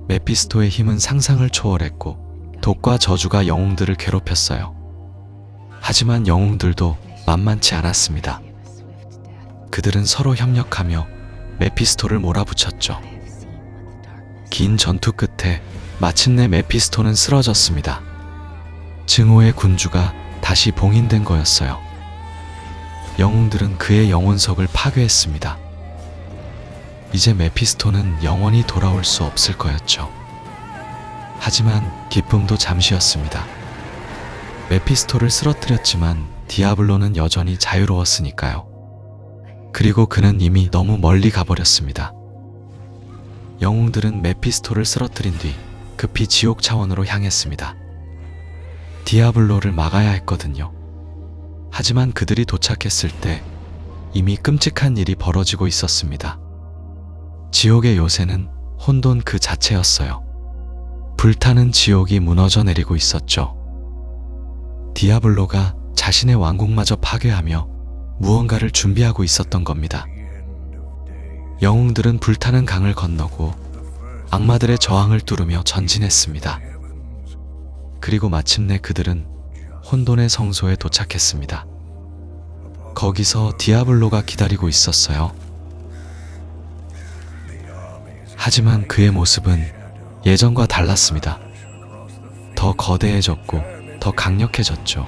Speaker 1: 메피스토의 힘은 상상을 초월했고 독과 저주가 영웅들을 괴롭혔어요. 하지만 영웅들도 만만치 않았습니다. 그들은 서로 협력하며 메피스토를 몰아붙였죠. 긴 전투 끝에 마침내 메피스토는 쓰러졌습니다. 증오의 군주가 다시 봉인된 거였어요. 영웅들은 그의 영혼석을 파괴했습니다. 이제 메피스토는 영원히 돌아올 수 없을 거였죠. 하지만 기쁨도 잠시였습니다. 메피스토를 쓰러뜨렸지만 디아블로는 여전히 자유로웠으니까요. 그리고 그는 이미 너무 멀리 가버렸습니다. 영웅들은 메피스토를 쓰러뜨린 뒤 급히 지옥 차원으로 향했습니다. 디아블로를 막아야 했거든요. 하지만 그들이 도착했을 때 이미 끔찍한 일이 벌어지고 있었습니다. 지옥의 요새는 혼돈 그 자체였어요. 불타는 지옥이 무너져 내리고 있었죠. 디아블로가 자신의 왕국마저 파괴하며 무언가를 준비하고 있었던 겁니다. 영웅들은 불타는 강을 건너고 악마들의 저항을 뚫으며 전진했습니다. 그리고 마침내 그들은 혼돈의 성소에 도착했습니다. 거기서 디아블로가 기다리고 있었어요. 하지만 그의 모습은 예전과 달랐습니다. 더 거대해졌고 더 강력해졌죠.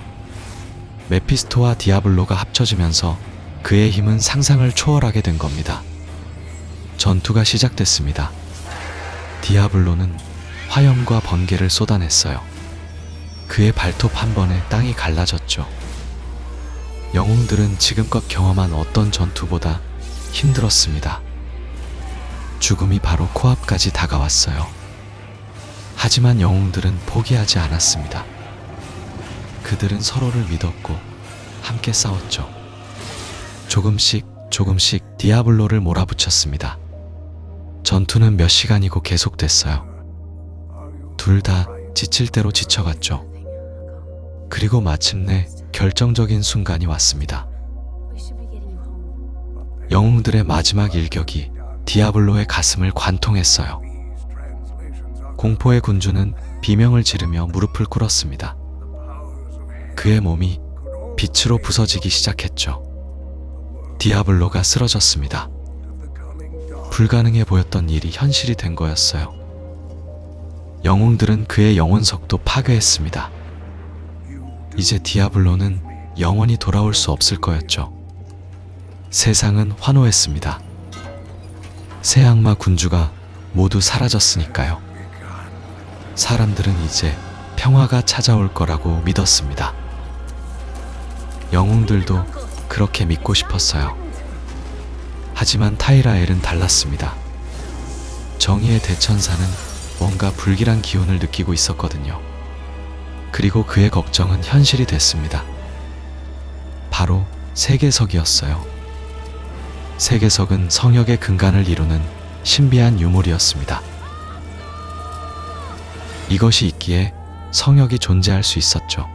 Speaker 1: 메피스토와 디아블로가 합쳐지면서 그의 힘은 상상을 초월하게 된 겁니다. 전투가 시작됐습니다. 디아블로는 화염과 번개를 쏟아냈어요. 그의 발톱 한 번에 땅이 갈라졌죠. 영웅들은 지금껏 경험한 어떤 전투보다 힘들었습니다. 죽음이 바로 코앞까지 다가왔어요. 하지만 영웅들은 포기하지 않았습니다. 그들은 서로를 믿었고 함께 싸웠죠. 조금씩 디아블로를 몰아붙였습니다. 전투는 몇 시간이고 계속됐어요. 둘 다 지칠 대로 지쳐갔죠. 그리고 마침내 결정적인 순간이 왔습니다. 영웅들의 마지막 일격이 디아블로의 가슴을 관통했어요. 공포의 군주는 비명을 지르며 무릎을 꿇었습니다. 그의 몸이 빛으로 부서지기 시작했죠. 디아블로가 쓰러졌습니다. 불가능해 보였던 일이 현실이 된 거였어요. 영웅들은 그의 영혼석도 파괴했습니다. 이제 디아블로는 영원히 돌아올 수 없을 거였죠. 세상은 환호했습니다. 새 악마 군주가 모두 사라졌으니까요. 사람들은 이제 평화가 찾아올 거라고 믿었습니다. 영웅들도 그렇게 믿고 싶었어요. 하지만 타이라엘은 달랐습니다. 정의의 대천사는 뭔가 불길한 기운을 느끼고 있었거든요. 그리고 그의 걱정은 현실이 됐습니다. 바로 세계석이었어요. 세계석은 성역의 근간을 이루는 신비한 유물이었습니다. 이것이 있기에 성역이 존재할 수 있었죠.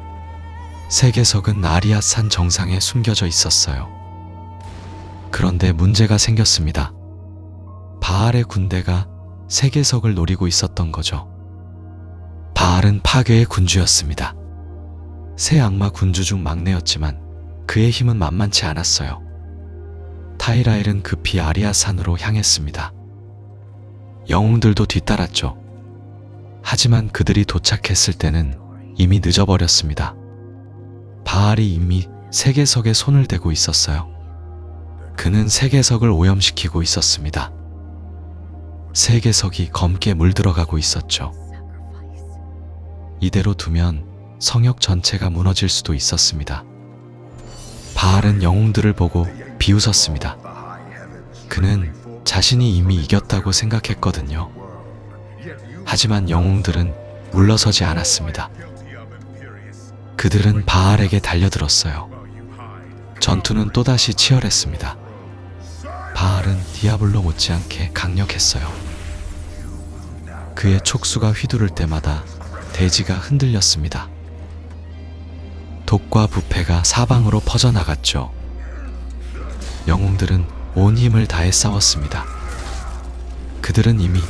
Speaker 1: 세계석은 아리아산 정상에 숨겨져 있었어요. 그런데 문제가 생겼습니다. 바알의 군대가 세계석을 노리고 있었던 거죠. 바알은 파괴의 군주였습니다. 새 악마 군주 중 막내였지만 그의 힘은 만만치 않았어요. 타이라엘은 급히 아리아산으로 향했습니다. 영웅들도 뒤따랐죠. 하지만 그들이 도착했을 때는 이미 늦어버렸습니다. 바알이 이미 세계석에 손을 대고 있었어요. 그는 세계석을 오염시키고 있었습니다. 세계석이 검게 물들어가고 있었죠. 이대로 두면 성역 전체가 무너질 수도 있었습니다. 바알은 영웅들을 보고 비웃었습니다. 그는 자신이 이미 이겼다고 생각했거든요. 하지만 영웅들은 물러서지 않았습니다. 그들은 바알에게 달려들었어요. 전투는 또다시 치열했습니다. 바알은 디아블로 못지않게 강력했어요. 그의 촉수가 휘두를 때마다 대지가 흔들렸습니다. 독과 부패가 사방으로 퍼져나갔죠. 영웅들은 온 힘을 다해 싸웠습니다. 그들은 이미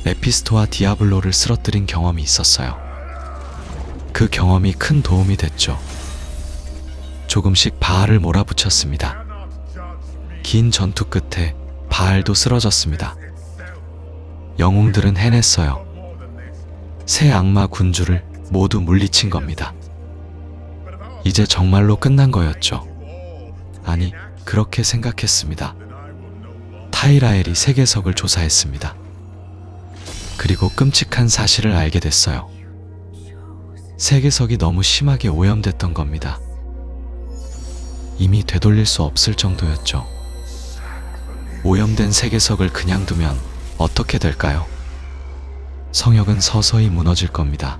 Speaker 1: 메피스토와 디아블로를 쓰러뜨린 경험이 있었어요. 그 경험이 큰 도움이 됐죠. 조금씩 바알을 몰아붙였습니다. 긴 전투 끝에 바알도 쓰러졌습니다. 영웅들은 해냈어요. 새 악마 군주를 모두 물리친 겁니다. 이제 정말로 끝난 거였죠. 아니, 그렇게 생각했습니다. 타이라엘이 세계석을 조사했습니다. 그리고 끔찍한 사실을 알게 됐어요. 세계석이 너무 심하게 오염됐던 겁니다. 이미 되돌릴 수 없을 정도였죠. 오염된 세계석을 그냥 두면 어떻게 될까요? 성역은 서서히 무너질 겁니다.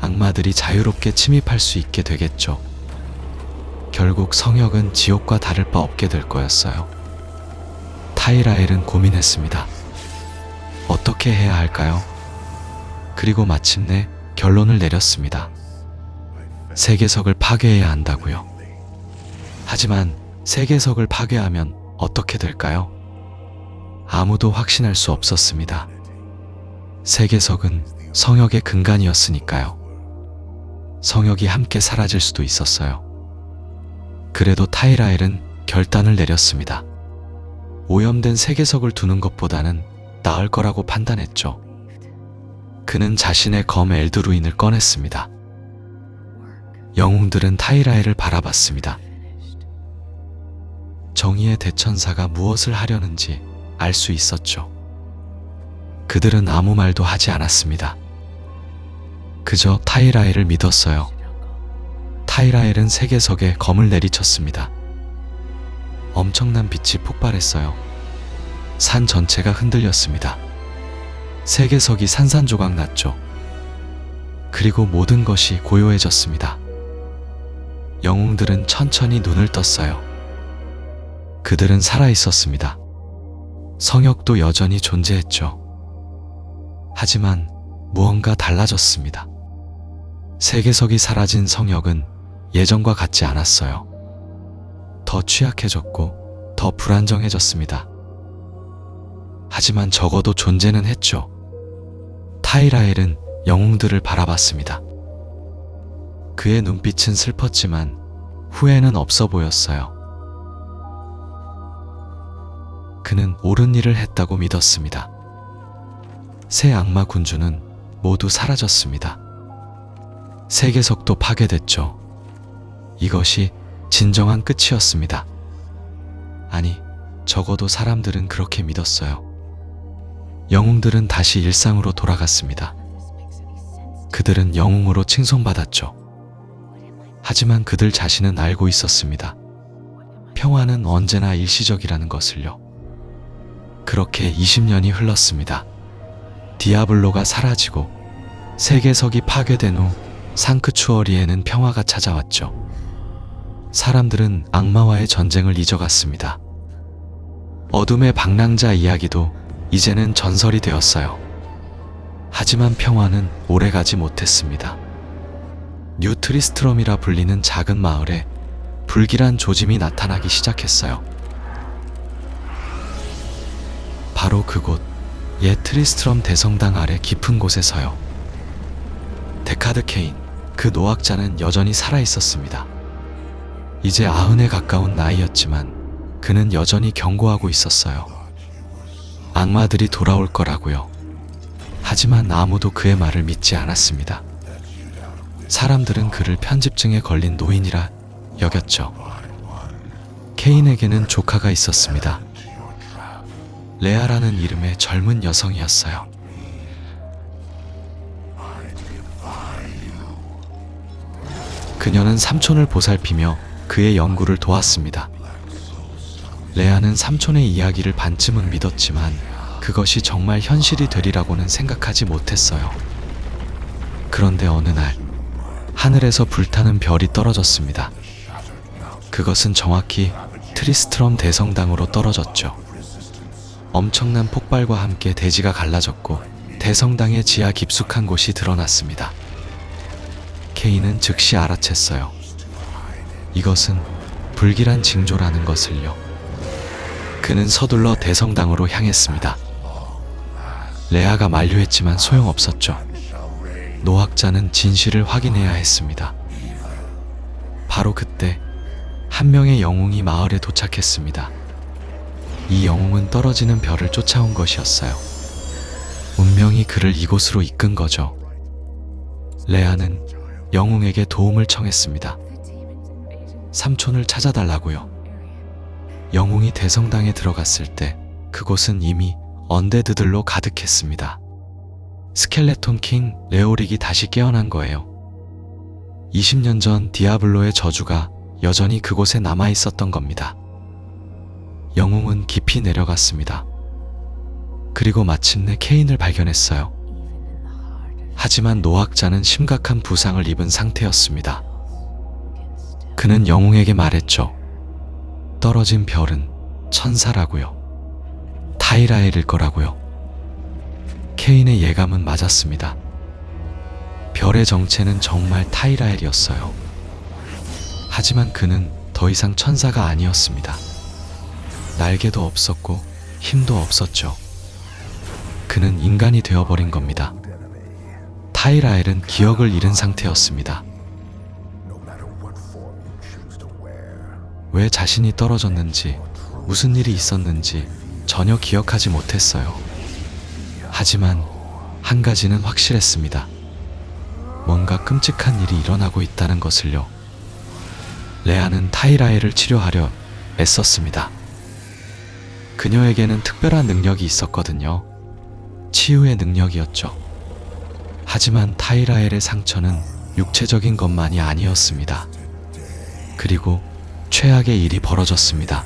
Speaker 1: 악마들이 자유롭게 침입할 수 있게 되겠죠. 결국 성역은 지옥과 다를 바 없게 될 거였어요. 타이라엘은 고민했습니다. 어떻게 해야 할까요? 그리고 마침내 결론을 내렸습니다. 세계석을 파괴해야 한다고요. 하지만 세계석을 파괴하면 어떻게 될까요? 아무도 확신할 수 없었습니다. 세계석은 성역의 근간이었으니까요. 성역이 함께 사라질 수도 있었어요. 그래도 타이라엘은 결단을 내렸습니다. 오염된 세계석을 두는 것보다는 나을 거라고 판단했죠. 그는 자신의 검 엘드루인을 꺼냈습니다. 영웅들은 타이라엘을 바라봤습니다. 정의의 대천사가 무엇을 하려는지 알 수 있었죠. 그들은 아무 말도 하지 않았습니다. 그저 타이라엘을 믿었어요. 타이라엘은 세계석에 검을 내리쳤습니다. 엄청난 빛이 폭발했어요. 산 전체가 흔들렸습니다. 세계석이 산산조각 났죠. 그리고 모든 것이 고요해졌습니다. 영웅들은 천천히 눈을 떴어요. 그들은 살아있었습니다. 성역도 여전히 존재했죠. 하지만 무언가 달라졌습니다. 세계석이 사라진 성역은 예전과 같지 않았어요. 더 취약해졌고 더 불안정해졌습니다. 하지만 적어도 존재는 했죠. 타이라엘은 영웅들을 바라봤습니다. 그의 눈빛은 슬펐지만 후회는 없어 보였어요. 그는 옳은 일을 했다고 믿었습니다. 새 악마 군주는 모두 사라졌습니다. 세계석도 파괴됐죠. 이것이 진정한 끝이었습니다. 아니, 적어도 사람들은 그렇게 믿었어요. 영웅들은 다시 일상으로 돌아갔습니다. 그들은 영웅으로 칭송받았죠. 하지만 그들 자신은 알고 있었습니다. 평화는 언제나 일시적이라는 것을요. 그렇게 20년이 흘렀습니다. 디아블로가 사라지고 세계석이 파괴된 후 상크추어리에는 평화가 찾아왔죠. 사람들은 악마와의 전쟁을 잊어갔습니다. 어둠의 방랑자 이야기도 이제는 전설이 되었어요. 하지만 평화는 오래가지 못했습니다. 뉴트리스트럼이라 불리는 작은 마을에 불길한 조짐이 나타나기 시작했어요. 바로 그곳, 옛 트리스트럼 대성당 아래 깊은 곳에서요. 데카드 케인, 그 노학자는 여전히 살아있었습니다. 이제 90에 가까운 나이였지만 그는 여전히 경고하고 있었어요. 악마들이 돌아올 거라고요. 하지만 아무도 그의 말을 믿지 않았습니다. 사람들은 그를 편집증에 걸린 노인이라 여겼죠. 케인에게는 조카가 있었습니다. 레아라는 이름의 젊은 여성이었어요. 그녀는 삼촌을 보살피며 그의 연구를 도왔습니다. 레아는 삼촌의 이야기를 반쯤은 믿었지만 그것이 정말 현실이 되리라고는 생각하지 못했어요. 그런데 어느 날 하늘에서 불타는 별이 떨어졌습니다. 그것은 정확히 트리스트럼 대성당으로 떨어졌죠. 엄청난 폭발과 함께 대지가 갈라졌고 대성당의 지하 깊숙한 곳이 드러났습니다. 케인은 즉시 알아챘어요. 이것은 불길한 징조라는 것을요. 그는 서둘러 대성당으로 향했습니다. 레아가 만류했지만 소용없었죠. 노학자는 진실을 확인해야 했습니다. 바로 그때 한 명의 영웅이 마을에 도착했습니다. 이 영웅은 떨어지는 별을 쫓아온 것이었어요. 운명이 그를 이곳으로 이끈 거죠. 레아는 영웅에게 도움을 청했습니다. 삼촌을 찾아달라고요. 영웅이 대성당에 들어갔을 때 그곳은 이미 언데드들로 가득했습니다. 스켈레톤 킹 레오릭이 다시 깨어난 거예요. 20년 전 디아블로의 저주가 여전히 그곳에 남아 있었던 겁니다. 영웅은 깊이 내려갔습니다. 그리고 마침내 케인을 발견했어요. 하지만 노학자는 심각한 부상을 입은 상태였습니다. 그는 영웅에게 말했죠. 떨어진 별은 천사라고요. 타이라엘일 거라고요. 케인의 예감은 맞았습니다. 별의 정체는 정말 타이라엘이었어요. 하지만 그는 더 이상 천사가 아니었습니다. 날개도 없었고 힘도 없었죠. 그는 인간이 되어버린 겁니다. 타이라엘은 기억을 잃은 상태였습니다. 왜 자신이 떨어졌는지, 무슨 일이 있었는지 전혀 기억하지 못했어요. 하지만 한 가지는 확실했습니다. 뭔가 끔찍한 일이 일어나고 있다는 것을요. 레아는 타이라엘을 치료하려 애썼습니다. 그녀에게는 특별한 능력이 있었거든요. 치유의 능력이었죠. 하지만 타이라엘의 상처는 육체적인 것만이 아니었습니다. 그리고 최악의 일이 벌어졌습니다.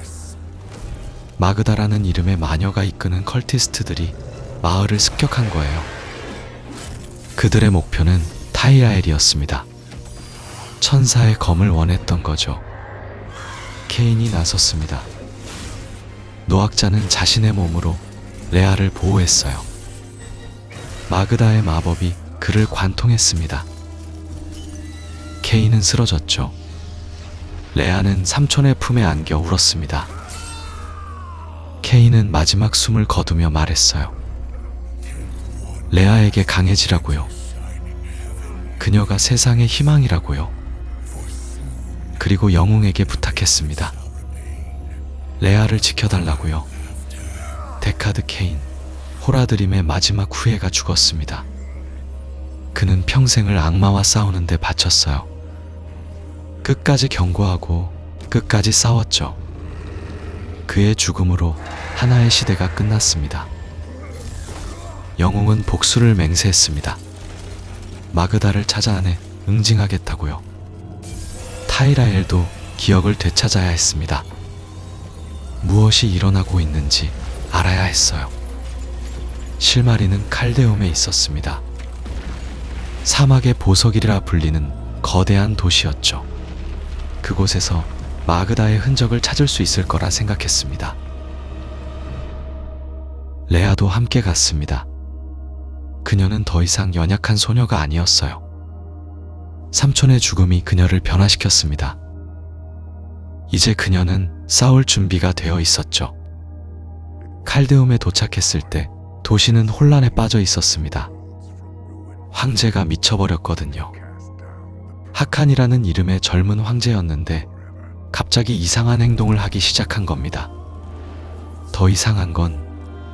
Speaker 1: 마그다라는 이름의 마녀가 이끄는 컬티스트들이 마을을 습격한 거예요. 그들의 목표는 타이라엘이었습니다. 천사의 검을 원했던 거죠. 케인이 나섰습니다. 노학자는 자신의 몸으로 레아를 보호했어요. 마그다의 마법이 그를 관통했습니다. 케인은 쓰러졌죠. 레아는 삼촌의 품에 안겨 울었습니다. 케인은 마지막 숨을 거두며 말했어요. 레아에게 강해지라고요. 그녀가 세상의 희망이라고요. 그리고 영웅에게 부탁했습니다. 레아를 지켜달라고요. 데카드 케인, 호라드림의 마지막 후예가 죽었습니다. 그는 평생을 악마와 싸우는 데 바쳤어요. 끝까지 경고하고 끝까지 싸웠죠. 그의 죽음으로 하나의 시대가 끝났습니다. 영웅은 복수를 맹세했습니다. 마그다를 찾아내 응징하겠다고요. 타이라엘도 기억을 되찾아야 했습니다. 무엇이 일어나고 있는지 알아야 했어요. 실마리는 칼데움에 있었습니다. 사막의 보석이라 불리는 거대한 도시였죠. 그곳에서 마그다의 흔적을 찾을 수 있을 거라 생각했습니다. 레아도 함께 갔습니다. 그녀는 더 이상 연약한 소녀가 아니었어요. 삼촌의 죽음이 그녀를 변화시켰습니다. 이제 그녀는 싸울 준비가 되어 있었죠. 칼데움에 도착했을 때 도시는 혼란에 빠져 있었습니다. 황제가 미쳐버렸거든요. 하칸이라는 이름의 젊은 황제였는데 갑자기 이상한 행동을 하기 시작한 겁니다. 더 이상한 건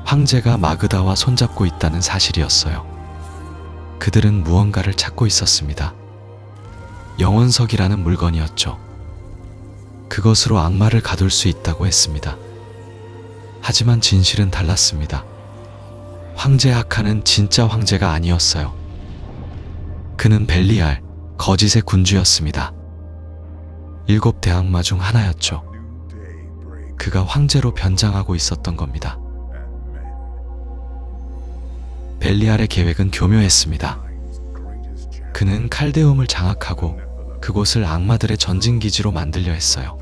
Speaker 1: 황제가 마그다와 손잡고 있다는 사실이었어요. 그들은 무언가를 찾고 있었습니다. 영혼석이라는 물건이었죠. 그것으로 악마를 가둘 수 있다고 했습니다. 하지만 진실은 달랐습니다. 황제 하칸은 진짜 황제가 아니었어요. 그는 벨리알, 거짓의 군주였습니다. 7 대악마 중 하나였죠. 그가 황제로 변장하고 있었던 겁니다. 벨리알의 계획은 교묘했습니다. 그는 칼데움을 장악하고 그곳을 악마들의 전진기지로 만들려 했어요.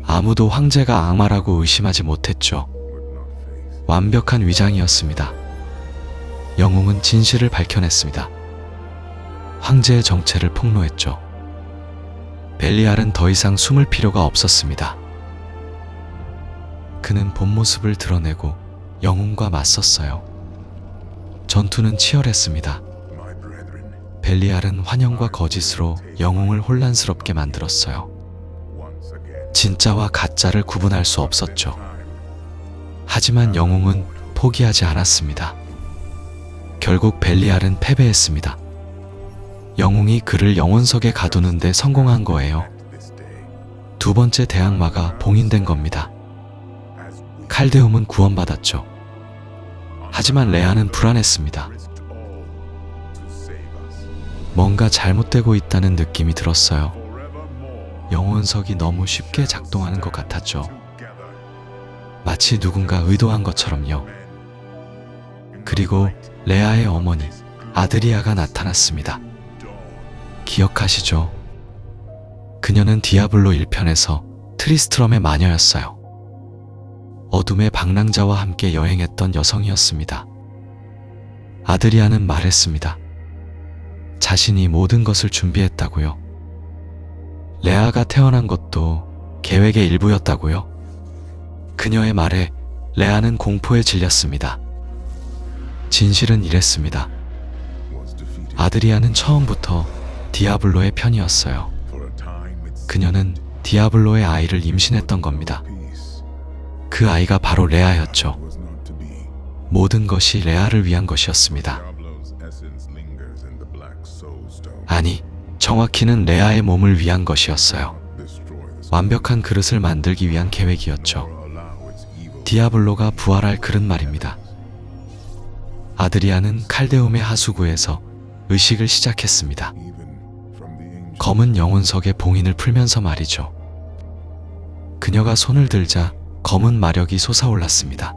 Speaker 1: 아무도 황제가 악마라고 의심하지 못했죠. 완벽한 위장이었습니다. 영웅은 진실을 밝혀냈습니다. 황제의 정체를 폭로했죠. 벨리알은 더 이상 숨을 필요가 없었습니다. 그는 본 모습을 드러내고 영웅과 맞섰어요. 전투는 치열했습니다. 벨리알은 환영과 거짓으로 영웅을 혼란스럽게 만들었어요. 진짜와 가짜를 구분할 수 없었죠. 하지만 영웅은 포기하지 않았습니다. 결국 벨리알은 패배했습니다. 영웅이 그를 영혼석에 가두는 데 성공한 거예요. 2번째 대악마가 봉인된 겁니다. 칼데움은 구원받았죠. 하지만 레아는 불안했습니다. 뭔가 잘못되고 있다는 느낌이 들었어요. 영혼석이 너무 쉽게 작동하는 것 같았죠. 마치 누군가 의도한 것처럼요. 그리고 레아의 어머니 아드리아가 나타났습니다. 기억하시죠? 그녀는 디아블로 1편에서 트리스트럼의 마녀였어요. 어둠의 방랑자와 함께 여행했던 여성이었습니다. 아드리아는 말했습니다. 자신이 모든 것을 준비했다고요. 레아가 태어난 것도 계획의 일부였다고요. 그녀의 말에 레아는 공포에 질렸습니다. 진실은 이랬습니다. 아드리아는 처음부터 디아블로의 편이었어요. 그녀는 디아블로의 아이를 임신했던 겁니다. 그 아이가 바로 레아였죠. 모든 것이 레아를 위한 것이었습니다. 아니, 정확히는 레아의 몸을 위한 것이었어요. 완벽한 그릇을 만들기 위한 계획이었죠. 디아블로가 부활할 그릇 말입니다. 아드리아는 칼데움의 하수구에서 의식을 시작했습니다. 검은 영혼석의 봉인을 풀면서 말이죠. 그녀가 손을 들자 검은 마력이 솟아올랐습니다.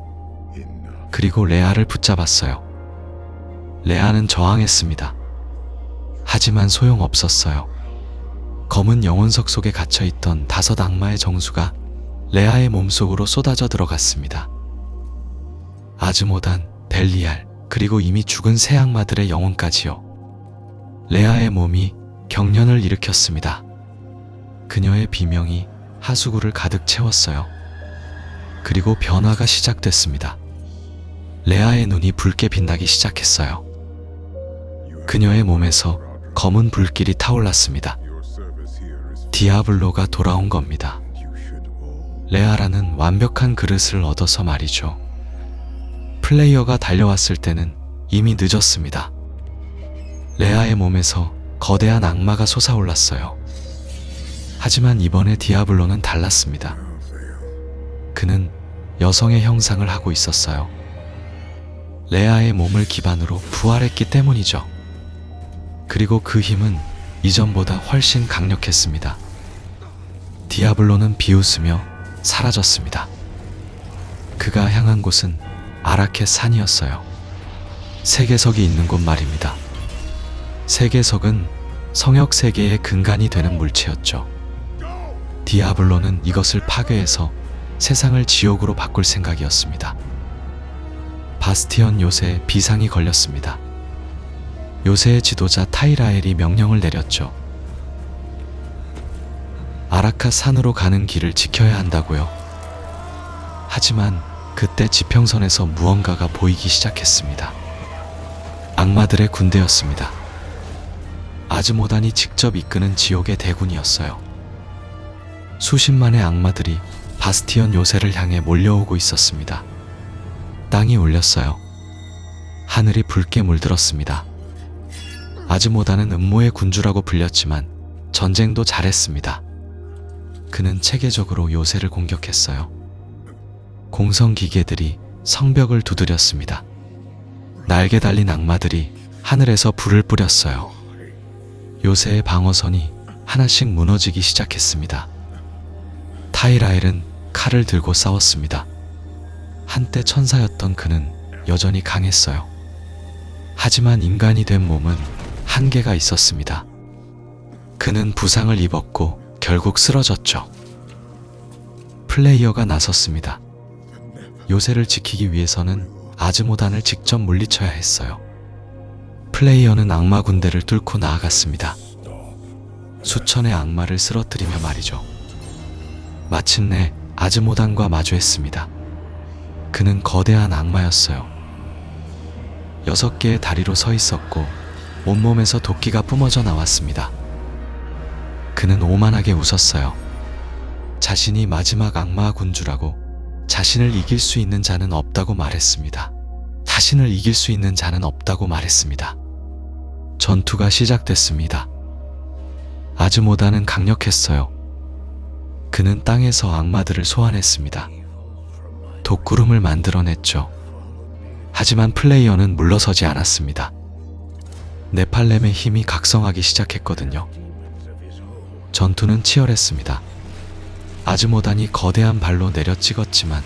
Speaker 1: 그리고 레아를 붙잡았어요. 레아는 저항했습니다. 하지만 소용없었어요. 검은 영혼석 속에 갇혀있던 5 악마의 정수가 레아의 몸속으로 쏟아져 들어갔습니다. 아즈모단, 벨리알, 그리고 이미 죽은 새 악마들의 영혼까지요. 레아의 몸이 경련을 일으켰습니다. 그녀의 비명이 하수구를 가득 채웠어요. 그리고 변화가 시작됐습니다. 레아의 눈이 붉게 빛나기 시작했어요. 그녀의 몸에서 검은 불길이 타올랐습니다. 디아블로가 돌아온 겁니다. 레아라는 완벽한 그릇을 얻어서 말이죠. 플레이어가 달려왔을 때는 이미 늦었습니다. 레아의 몸에서 거대한 악마가 솟아올랐어요. 하지만 이번에 디아블로는 달랐습니다. 그는 여성의 형상을 하고 있었어요. 레아의 몸을 기반으로 부활했기 때문이죠. 그리고 그 힘은 이전보다 훨씬 강력했습니다. 디아블로는 비웃으며 사라졌습니다. 그가 향한 곳은 아라켓 산이었어요. 세계석이 있는 곳 말입니다. 세계석은 성역 세계의 근간이 되는 물체였죠. 디아블로는 이것을 파괴해서 세상을 지옥으로 바꿀 생각이었습니다. 바스티온 요새에 비상이 걸렸습니다. 요새의 지도자 타이라엘이 명령을 내렸죠. 아라카 산으로 가는 길을 지켜야 한다고요. 하지만 그때 지평선에서 무언가가 보이기 시작했습니다. 악마들의 군대였습니다. 아즈모단이 직접 이끄는 지옥의 대군이었어요. 수십만의 악마들이 바스티온 요새를 향해 몰려오고 있었습니다. 땅이 울렸어요. 하늘이 붉게 물들었습니다. 아즈모단은 음모의 군주라고 불렸지만 전쟁도 잘했습니다. 그는 체계적으로 요새를 공격했어요. 공성기계들이 성벽을 두드렸습니다. 날개 달린 악마들이 하늘에서 불을 뿌렸어요. 요새의 방어선이 하나씩 무너지기 시작했습니다. 타이라엘은 칼을 들고 싸웠습니다. 한때 천사였던 그는 여전히 강했어요. 하지만 인간이 된 몸은 한계가 있었습니다. 그는 부상을 입었고 결국 쓰러졌죠. 플레이어가 나섰습니다. 요새를 지키기 위해서는 아즈모단을 직접 물리쳐야 했어요. 플레이어는 악마 군대를 뚫고 나아갔습니다. 수천의 악마를 쓰러뜨리며 말이죠. 마침내 아즈모단과 마주했습니다. 그는 거대한 악마였어요. 6개의 다리로 서 있었고 온몸에서 도끼가 뿜어져 나왔습니다. 그는 오만하게 웃었어요. 자신이 마지막 악마 군주라고, 자신을 이길 수 있는 자는 없다고 말했습니다. 자신을 이길 수 있는 자는 없다고 말했습니다. 전투가 시작됐습니다. 아즈모단은 강력했어요. 그는 땅에서 악마들을 소환했습니다. 독구름을 만들어냈죠. 하지만 플레이어는 물러서지 않았습니다. 네팔렘의 힘이 각성하기 시작했거든요. 전투는 치열했습니다. 아즈모단이 거대한 발로 내려 찍었지만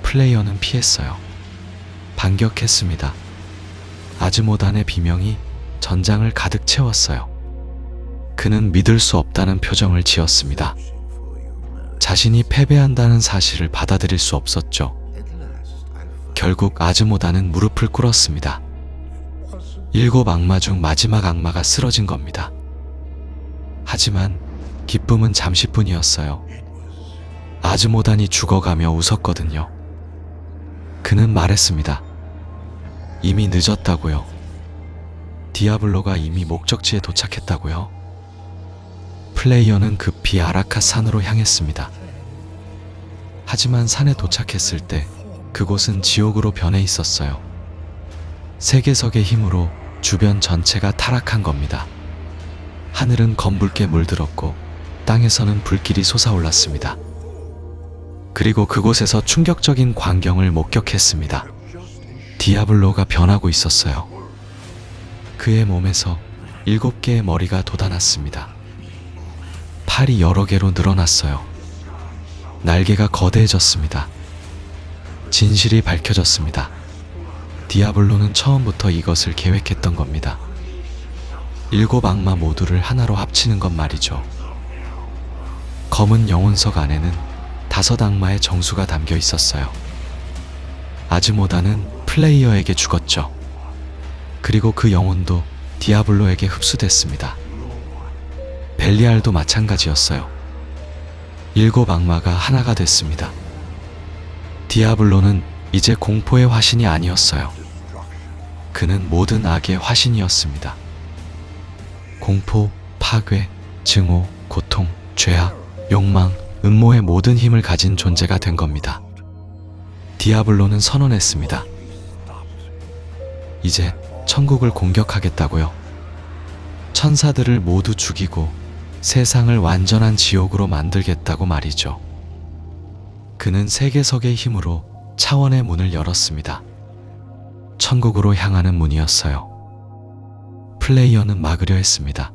Speaker 1: 플레이어는 피했어요. 반격했습니다. 아즈모단의 비명이 전장을 가득 채웠어요. 그는 믿을 수 없다는 표정을 지었습니다. 자신이 패배한다는 사실을 받아들일 수 없었죠. 결국 아즈모단은 무릎을 꿇었습니다. 7 악마 중 마지막 악마가 쓰러진 겁니다. 하지만 기쁨은 잠시뿐이었어요. 아즈모단이 죽어가며 웃었거든요. 그는 말했습니다. 이미 늦었다고요. 디아블로가 이미 목적지에 도착했다고요. 플레이어는 급히 아라카 산으로 향했습니다. 하지만 산에 도착했을 때 그곳은 지옥으로 변해 있었어요. 세계석의 힘으로 주변 전체가 타락한 겁니다. 하늘은 검붉게 물들었고 땅에서는 불길이 솟아올랐습니다. 그리고 그곳에서 충격적인 광경을 목격했습니다. 디아블로가 변하고 있었어요. 그의 몸에서 7개의 머리가 돋아났습니다. 팔이 여러 개로 늘어났어요. 날개가 거대해졌습니다. 진실이 밝혀졌습니다. 디아블로는 처음부터 이것을 계획했던 겁니다. 7 악마 모두를 하나로 합치는 것 말이죠. 검은 영혼석 안에는 5 악마의 정수가 담겨 있었어요. 아즈모단은 플레이어에게 죽었죠. 그리고 그 영혼도 디아블로에게 흡수됐습니다. 벨리알도 마찬가지였어요. 7 악마가 하나가 됐습니다. 디아블로는 이제 공포의 화신이 아니었어요. 그는 모든 악의 화신이었습니다. 공포, 파괴, 증오, 고통, 죄악, 욕망, 음모의 모든 힘을 가진 존재가 된 겁니다. 디아블로는 선언했습니다. 이제 천국을 공격하겠다고요. 천사들을 모두 죽이고 세상을 완전한 지옥으로 만들겠다고 말이죠. 그는 세계석의 힘으로 차원의 문을 열었습니다. 천국으로 향하는 문이었어요. 플레이어는 막으려 했습니다.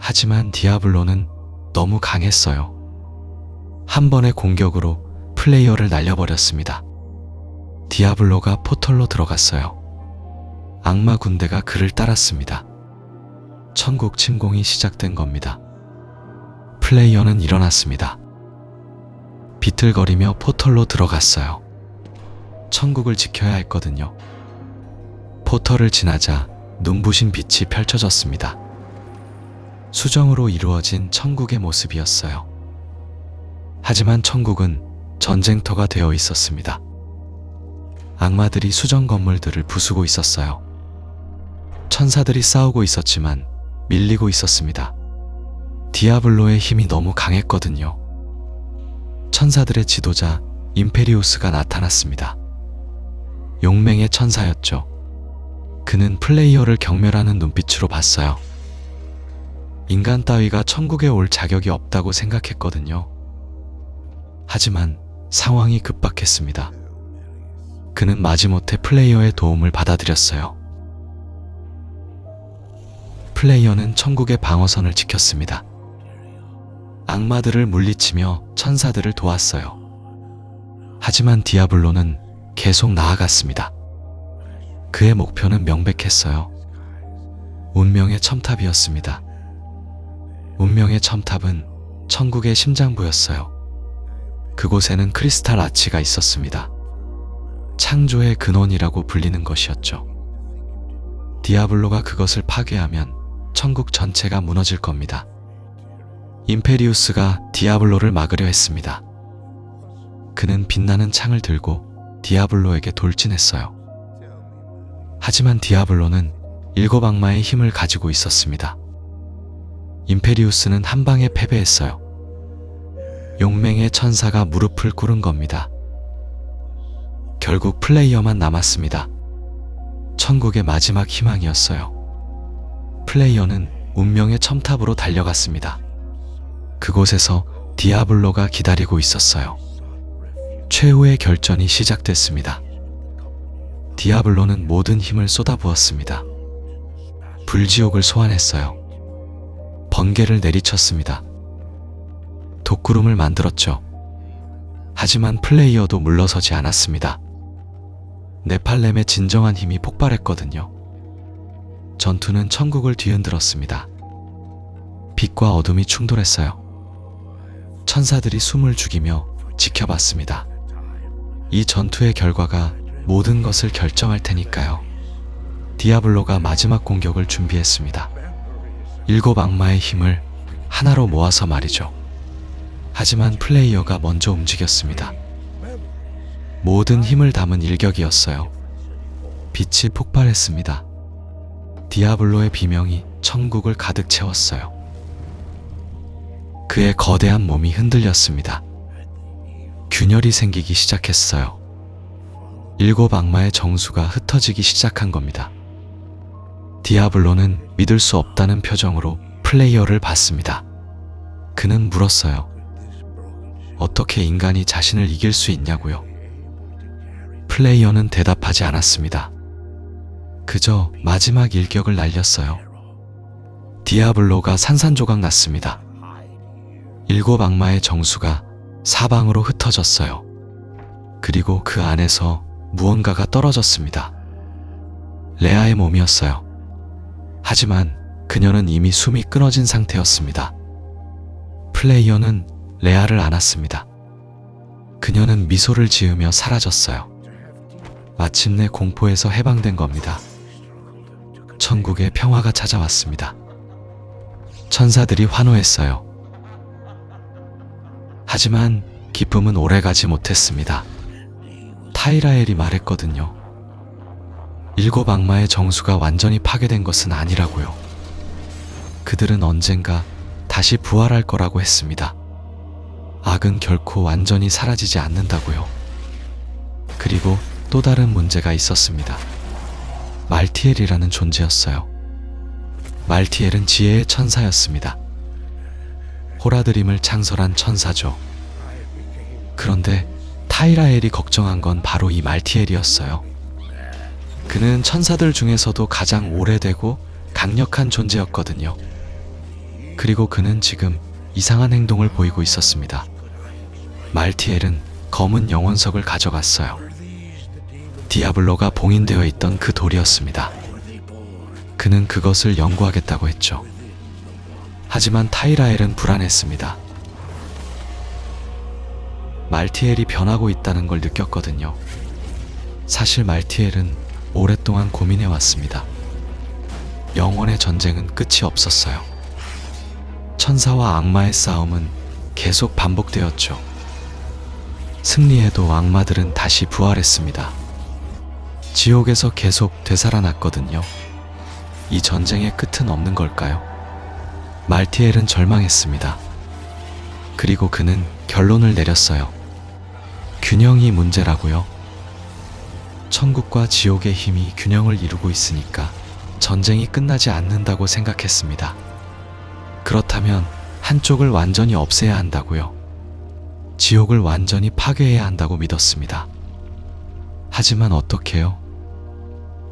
Speaker 1: 하지만 디아블로는 너무 강했어요. 한 번의 공격으로 플레이어를 날려버렸습니다. 디아블로가 포털로 들어갔어요. 악마 군대가 그를 따랐습니다. 천국 침공이 시작된 겁니다. 플레이어는 일어났습니다. 비틀거리며 포털로 들어갔어요. 천국을 지켜야 했거든요. 포털을 지나자 눈부신 빛이 펼쳐졌습니다. 수정으로 이루어진 천국의 모습이었어요. 하지만 천국은 전쟁터가 되어 있었습니다. 악마들이 수정 건물들을 부수고 있었어요. 천사들이 싸우고 있었지만 밀리고 있었습니다. 디아블로의 힘이 너무 강했거든요. 천사들의 지도자 임페리우스가 나타났습니다. 용맹의 천사였죠. 그는 플레이어를 경멸하는 눈빛으로 봤어요. 인간 따위가 천국에 올 자격이 없다고 생각했거든요. 하지만 상황이 급박했습니다. 그는 마지못해 플레이어의 도움을 받아들였어요. 플레이어는 천국의 방어선을 지켰습니다. 악마들을 물리치며 천사들을 도왔어요. 하지만 디아블로는 계속 나아갔습니다. 그의 목표는 명백했어요. 운명의 첨탑이었습니다. 운명의 첨탑은 천국의 심장부였어요. 그곳에는 크리스탈 아치가 있었습니다. 창조의 근원이라고 불리는 것이었죠. 디아블로가 그것을 파괴하면 천국 전체가 무너질 겁니다. 임페리우스가 디아블로를 막으려 했습니다. 그는 빛나는 창을 들고 디아블로에게 돌진했어요. 하지만 디아블로는 7 악마의 힘을 가지고 있었습니다. 임페리우스는 한 방에 패배했어요. 용맹의 천사가 무릎을 꿇은 겁니다. 결국 플레이어만 남았습니다. 천국의 마지막 희망이었어요. 플레이어는 운명의 첨탑으로 달려갔습니다. 그곳에서 디아블로가 기다리고 있었어요. 최후의 결전이 시작됐습니다. 디아블로는 모든 힘을 쏟아부었습니다. 불지옥을 소환했어요. 번개를 내리쳤습니다. 독구름을 만들었죠. 하지만 플레이어도 물러서지 않았습니다. 네팔렘의 진정한 힘이 폭발했거든요. 전투는 천국을 뒤흔들었습니다. 빛과 어둠이 충돌했어요. 천사들이 숨을 죽이며 지켜봤습니다. 이 전투의 결과가 모든 것을 결정할 테니까요. 디아블로가 마지막 공격을 준비했습니다. 7 악마의 힘을 하나로 모아서 말이죠. 하지만 플레이어가 먼저 움직였습니다. 모든 힘을 담은 일격이었어요. 빛이 폭발했습니다. 디아블로의 비명이 천국을 가득 채웠어요. 그의 거대한 몸이 흔들렸습니다. 균열이 생기기 시작했어요. 7 악마의 정수가 흩어지기 시작한 겁니다. 디아블로는 믿을 수 없다는 표정으로 플레이어를 봤습니다. 그는 물었어요. 어떻게 인간이 자신을 이길 수 있냐고요? 플레이어는 대답하지 않았습니다. 그저 마지막 일격을 날렸어요. 디아블로가 산산조각 났습니다. 7 악마의 정수가 사방으로 흩어졌어요. 그리고 그 안에서 무언가가 떨어졌습니다. 레아의 몸이었어요. 하지만 그녀는 이미 숨이 끊어진 상태였습니다. 플레이어는 레아를 안았습니다. 그녀는 미소를 지으며 사라졌어요. 마침내 공포에서 해방된 겁니다. 천국의 평화가 찾아왔습니다. 천사들이 환호했어요. 하지만 기쁨은 오래가지 못했습니다. 타이라엘이 말했거든요. 7 악마의 정수가 완전히 파괴된 것은 아니라고요. 그들은 언젠가 다시 부활할 거라고 했습니다. 악은 결코 완전히 사라지지 않는다고요. 그리고 또 다른 문제가 있었습니다. 말티엘이라는 존재였어요. 말티엘은 지혜의 천사였습니다. 호라드림을 창설한 천사죠. 그런데 타이라엘이 걱정한 건 바로 이 말티엘이었어요. 그는 천사들 중에서도 가장 오래되고 강력한 존재였거든요. 그리고 그는 지금 이상한 행동을 보이고 있었습니다. 말티엘은 검은 영혼석을 가져갔어요. 디아블로가 봉인되어 있던 그 돌이었습니다. 그는 그것을 연구하겠다고 했죠. 하지만 타이라엘은 불안했습니다. 말티엘이 변하고 있다는 걸 느꼈거든요. 사실 말티엘은 오랫동안 고민해왔습니다. 영혼의 전쟁은 끝이 없었어요. 천사와 악마의 싸움은 계속 반복되었죠. 승리해도 악마들은 다시 부활했습니다. 지옥에서 계속 되살아났거든요. 이 전쟁의 끝은 없는 걸까요? 말티엘은 절망했습니다. 그리고 그는 결론을 내렸어요. 균형이 문제라고요. 천국과 지옥의 힘이 균형을 이루고 있으니까 전쟁이 끝나지 않는다고 생각했습니다. 그렇다면 한쪽을 완전히 없애야 한다고요. 지옥을 완전히 파괴해야 한다고 믿었습니다. 하지만 어떻게요?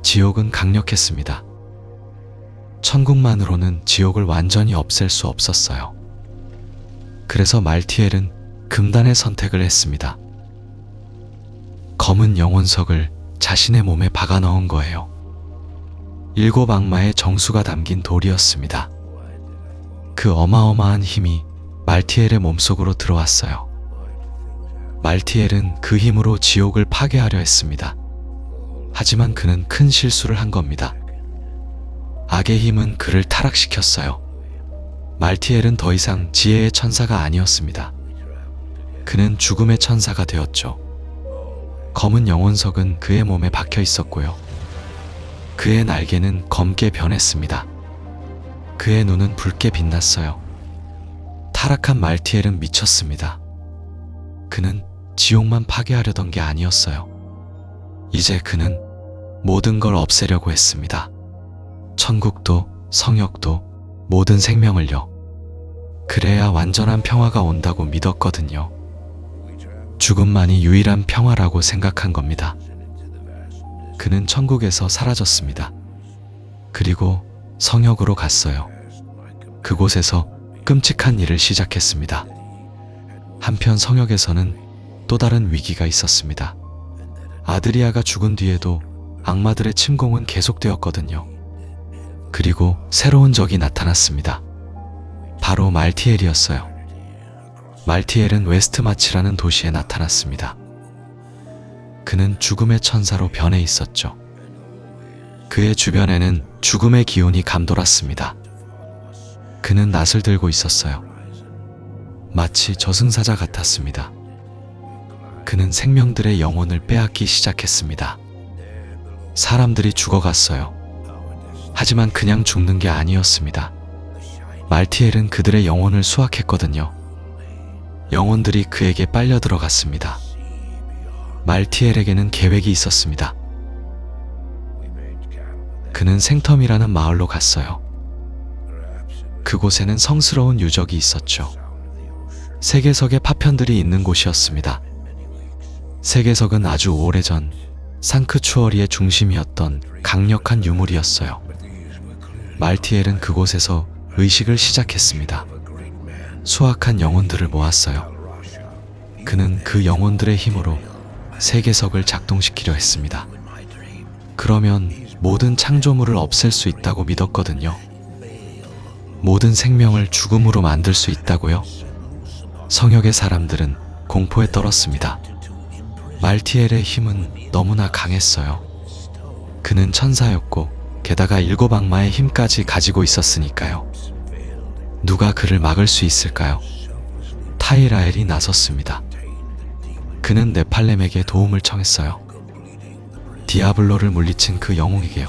Speaker 1: 지옥은 강력했습니다. 천국만으로는 지옥을 완전히 없앨 수 없었어요. 그래서 말티엘은 금단의 선택을 했습니다. 검은 영혼석을 자신의 몸에 박아 넣은 거예요. 7 악마의 정수가 담긴 돌이었습니다. 그 어마어마한 힘이 말티엘의 몸속으로 들어왔어요. 말티엘은 그 힘으로 지옥을 파괴하려 했습니다. 하지만 그는 큰 실수를 한 겁니다. 악의 힘은 그를 타락시켰어요. 말티엘은 더 이상 지혜의 천사가 아니었습니다. 그는 죽음의 천사가 되었죠. 검은 영혼석은 그의 몸에 박혀 있었고요. 그의 날개는 검게 변했습니다. 그의 눈은 붉게 빛났어요. 타락한 말티엘은 미쳤습니다. 그는 지옥만 파괴하려던 게 아니었어요. 이제 그는 모든 걸 없애려고 했습니다. 천국도 성역도 모든 생명을요. 그래야 완전한 평화가 온다고 믿었거든요. 죽음만이 유일한 평화라고 생각한 겁니다. 그는 천국에서 사라졌습니다. 그리고 성역으로 갔어요. 그곳에서 끔찍한 일을 시작했습니다. 한편 성역에서는 또 다른 위기가 있었습니다. 아드리아가 죽은 뒤에도 악마들의 침공은 계속되었거든요. 그리고 새로운 적이 나타났습니다. 바로 말티엘이었어요. 말티엘은 웨스트마치라는 도시에 나타났습니다. 그는 죽음의 천사로 변해 있었죠. 그의 주변에는 죽음의 기운이 감돌았습니다. 그는 낫을 들고 있었어요. 마치 저승사자 같았습니다. 그는 생명들의 영혼을 빼앗기 시작했습니다. 사람들이 죽어갔어요. 하지만 그냥 죽는 게 아니었습니다. 말티엘은 그들의 영혼을 수확했거든요. 영혼들이 그에게 빨려 들어갔습니다. 말티엘에게는 계획이 있었습니다. 그는 생텀이라는 마을로 갔어요. 그곳에는 성스러운 유적이 있었죠. 세계석의 파편들이 있는 곳이었습니다. 세계석은 아주 오래전 상크추어리의 중심이었던 강력한 유물이었어요. 말티엘은 그곳에서 의식을 시작했습니다. 수확한 영혼들을 모았어요. 그는 그 영혼들의 힘으로 세계석을 작동시키려 했습니다. 그러면 모든 창조물을 없앨 수 있다고 믿었거든요. 모든 생명을 죽음으로 만들 수 있다고요? 성역의 사람들은 공포에 떨었습니다. 말티엘의 힘은 너무나 강했어요. 그는 천사였고 게다가 7 악마의 힘까지 가지고 있었으니까요. 누가 그를 막을 수 있을까요? 타이라엘이 나섰습니다. 그는 네팔렘에게 도움을 청했어요. 디아블로를 물리친 그 영웅에게요.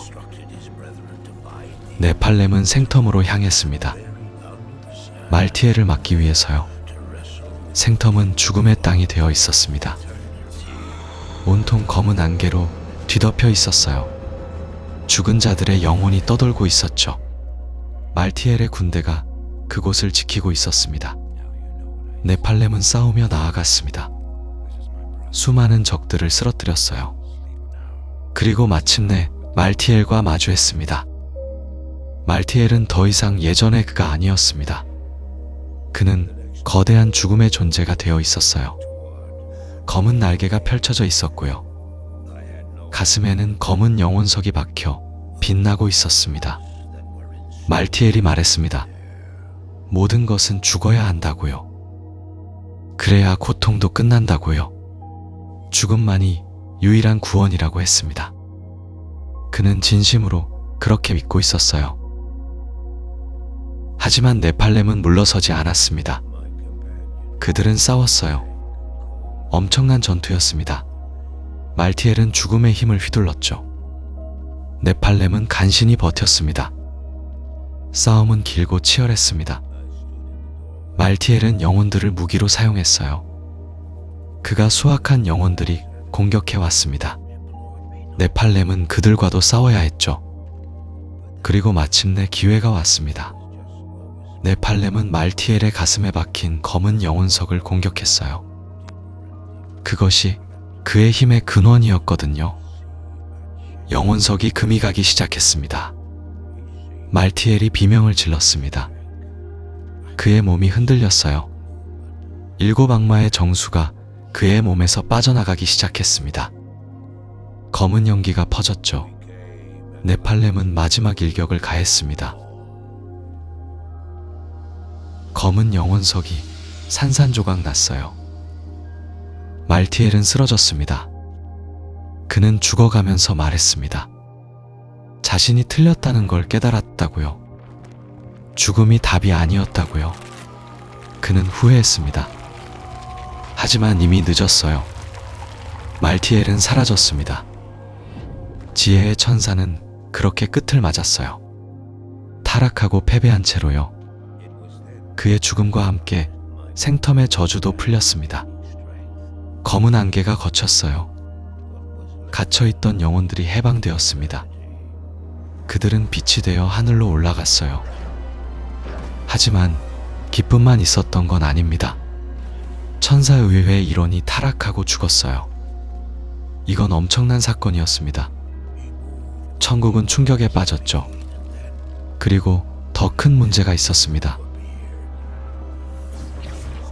Speaker 1: 네팔렘은 생텀으로 향했습니다. 말티엘을 막기 위해서요. 생텀은 죽음의 땅이 되어 있었습니다. 온통 검은 안개로 뒤덮여 있었어요. 죽은 자들의 영혼이 떠돌고 있었죠. 말티엘의 군대가 그곳을 지키고 있었습니다. 네팔렘은 싸우며 나아갔습니다. 수많은 적들을 쓰러뜨렸어요. 그리고 마침내 말티엘과 마주했습니다. 말티엘은 더 이상 예전의 그가 아니었습니다. 그는 거대한 죽음의 존재가 되어 있었어요. 검은 날개가 펼쳐져 있었고요. 가슴에는 검은 영혼석이 박혀 빛나고 있었습니다. 말티엘이 말했습니다. 모든 것은 죽어야 한다고요. 그래야 고통도 끝난다고요. 죽음만이 유일한 구원이라고 했습니다. 그는 진심으로 그렇게 믿고 있었어요. 하지만 네팔렘은 물러서지 않았습니다. 그들은 싸웠어요. 엄청난 전투였습니다. 말티엘은 죽음의 힘을 휘둘렀죠. 네팔렘은 간신히 버텼습니다. 싸움은 길고 치열했습니다. 말티엘은 영혼들을 무기로 사용했어요. 그가 수확한 영혼들이 공격해 왔습니다. 네팔렘은 그들과도 싸워야 했죠. 그리고 마침내 기회가 왔습니다. 네팔렘은 말티엘의 가슴에 박힌 검은 영혼석을 공격했어요. 그것이 그의 힘의 근원이었거든요. 영혼석이 금이 가기 시작했습니다. 말티엘이 비명을 질렀습니다. 그의 몸이 흔들렸어요. 7 악마의 정수가 그의 몸에서 빠져나가기 시작했습니다. 검은 연기가 퍼졌죠. 네팔렘은 마지막 일격을 가했습니다. 검은 영혼석이 산산조각 났어요. 말티엘은 쓰러졌습니다. 그는 죽어가면서 말했습니다. 자신이 틀렸다는 걸 깨달았다고요. 죽음이 답이 아니었다고요. 그는 후회했습니다. 하지만 이미 늦었어요. 말티엘은 사라졌습니다. 지혜의 천사는 그렇게 끝을 맞았어요. 타락하고 패배한 채로요. 그의 죽음과 함께 생텀의 저주도 풀렸습니다. 검은 안개가 걷혔어요. 갇혀있던 영혼들이 해방되었습니다. 그들은 빛이 되어 하늘로 올라갔어요. 하지만 기쁨만 있었던 건 아닙니다. 천사의회 일원이 타락하고 죽었어요. 이건 엄청난 사건이었습니다. 천국은 충격에 빠졌죠. 그리고 더 큰 문제가 있었습니다.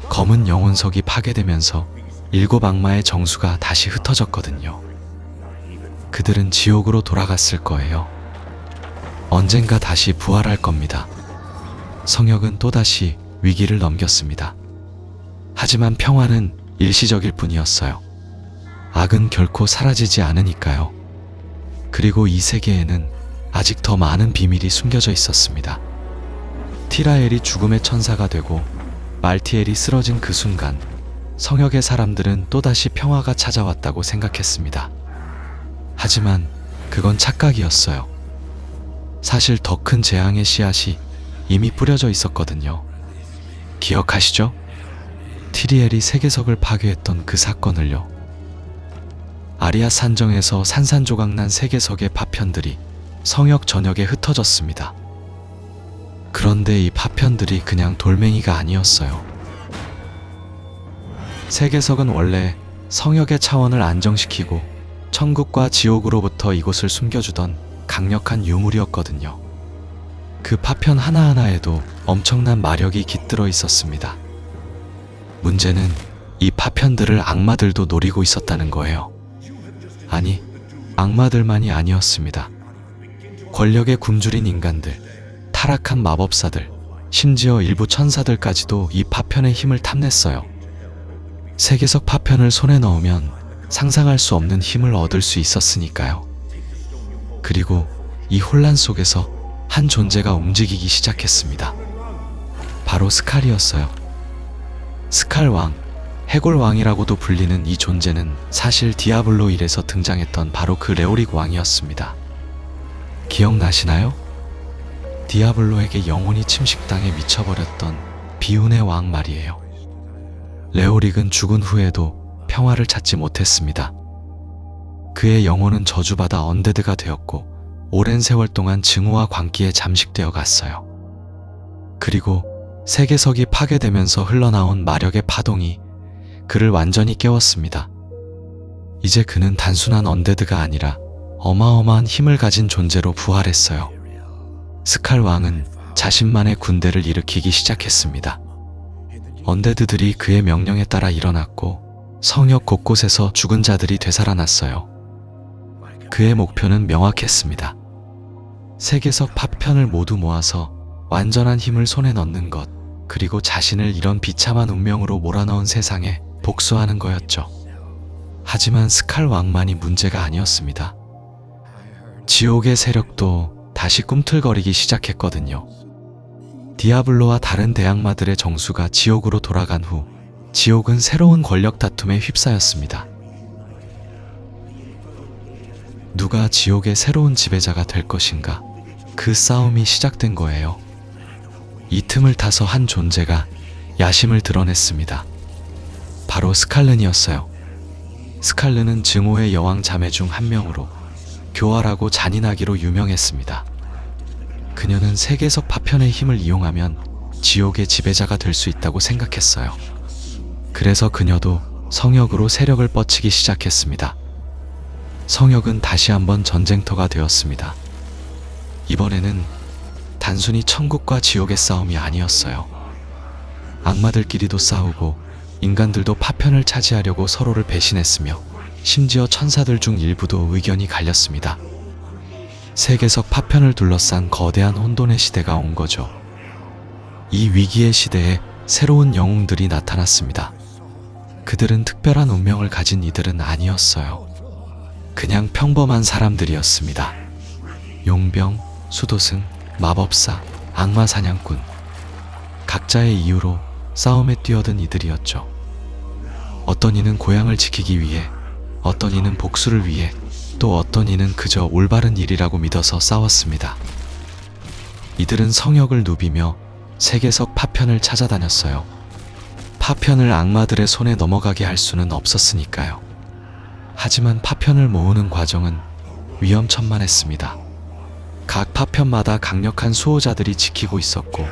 Speaker 1: 검은 영혼석이 파괴되면서 7 악마의 정수가 다시 흩어졌거든요. 그들은 지옥으로 돌아갔을 거예요. 언젠가 다시 부활할 겁니다. 성역은 또다시 위기를 넘겼습니다. 하지만 평화는 일시적일 뿐이었어요. 악은 결코 사라지지 않으니까요. 그리고 이 세계에는 아직 더 많은 비밀이 숨겨져 있었습니다. 티라엘이 죽음의 천사가 되고 말티엘이 쓰러진 그 순간 성역의 사람들은 또다시 평화가 찾아왔다고 생각했습니다. 하지만 그건 착각이었어요. 사실 더 큰 재앙의 씨앗이 이미 뿌려져 있었거든요. 기억하시죠? 티리엘이 세계석을 파괴했던 그 사건을요. 아리아 산정에서 산산조각난 세계석의 파편들이 성역 전역에 흩어졌습니다. 그런데 이 파편들이 그냥 돌멩이가 아니었어요. 세계석은 원래 성역의 차원을 안정시키고 천국과 지옥으로부터 이곳을 숨겨주던 강력한 유물이었거든요. 그 파편 하나하나에도 엄청난 마력이 깃들어 있었습니다. 문제는 이 파편들을 악마들도 노리고 있었다는 거예요. 아니, 악마들만이 아니었습니다. 권력에 굶주린 인간들, 타락한 마법사들, 심지어 일부 천사들까지도 이 파편의 힘을 탐냈어요. 세계석 파편을 손에 넣으면 상상할 수 없는 힘을 얻을 수 있었으니까요. 그리고 이 혼란 속에서 한 존재가 움직이기 시작했습니다. 바로 스칼이었어요. 스칼왕, 해골왕이라고도 불리는 이 존재는 사실 디아블로 1에서 등장했던 바로 그 레오릭 왕이었습니다. 기억나시나요? 디아블로에게 영혼이 침식당해 미쳐버렸던 비운의 왕 말이에요. 레오릭은 죽은 후에도 평화를 찾지 못했습니다. 그의 영혼은 저주받아 언데드가 되었고 오랜 세월 동안 증오와 광기에 잠식되어 갔어요. 그리고 세계석이 파괴되면서 흘러나온 마력의 파동이 그를 완전히 깨웠습니다. 이제 그는 단순한 언데드가 아니라 어마어마한 힘을 가진 존재로 부활했어요. 스칼 왕은 자신만의 군대를 일으키기 시작했습니다. 언데드들이 그의 명령에 따라 일어났고 성역 곳곳에서 죽은 자들이 되살아났어요. 그의 목표는 명확했습니다. 세계석 파편을 모두 모아서 완전한 힘을 손에 넣는 것, 그리고 자신을 이런 비참한 운명으로 몰아넣은 세상에 복수하는 거였죠. 하지만 스칼 왕만이 문제가 아니었습니다. 지옥의 세력도 다시 꿈틀거리기 시작했거든요. 디아블로와 다른 대악마들의 정수가 지옥으로 돌아간 후 지옥은 새로운 권력 다툼에 휩싸였습니다. 누가 지옥의 새로운 지배자가 될 것인가? 그 싸움이 시작된 거예요. 이 틈을 타서 한 존재가 야심을 드러냈습니다. 바로 스칼른이었어요. 스칼른은 증오의 여왕 자매 중 한 명으로 교활하고 잔인하기로 유명했습니다. 그녀는 세계석 파편의 힘을 이용하면 지옥의 지배자가 될 수 있다고 생각했어요. 그래서 그녀도 성역으로 세력을 뻗치기 시작했습니다. 성역은 다시 한번 전쟁터가 되었습니다. 이번에는 단순히 천국과 지옥의 싸움이 아니었어요. 악마들끼리도 싸우고 인간들도 파편을 차지하려고 서로를 배신했으며 심지어 천사들 중 일부도 의견이 갈렸습니다. 세계석 파편을 둘러싼 거대한 혼돈의 시대가 온 거죠. 이 위기의 시대에 새로운 영웅들이 나타났습니다. 그들은 특별한 운명을 가진 이들은 아니었어요. 그냥 평범한 사람들이었습니다. 용병, 수도승, 마법사, 악마 사냥꾼. 각자의 이유로 싸움에 뛰어든 이들이었죠. 어떤 이는 고향을 지키기 위해, 어떤 이는 복수를 위해, 또 어떤 이는 그저 올바른 일이라고 믿어서 싸웠습니다. 이들은 성역을 누비며 세계석 파편을 찾아다녔어요. 파편을 악마들의 손에 넘어가게 할 수는 없었으니까요. 하지만 파편을 모으는 과정은 위험천만했습니다. 각 파편마다 강력한 수호자들이 지키고 있었고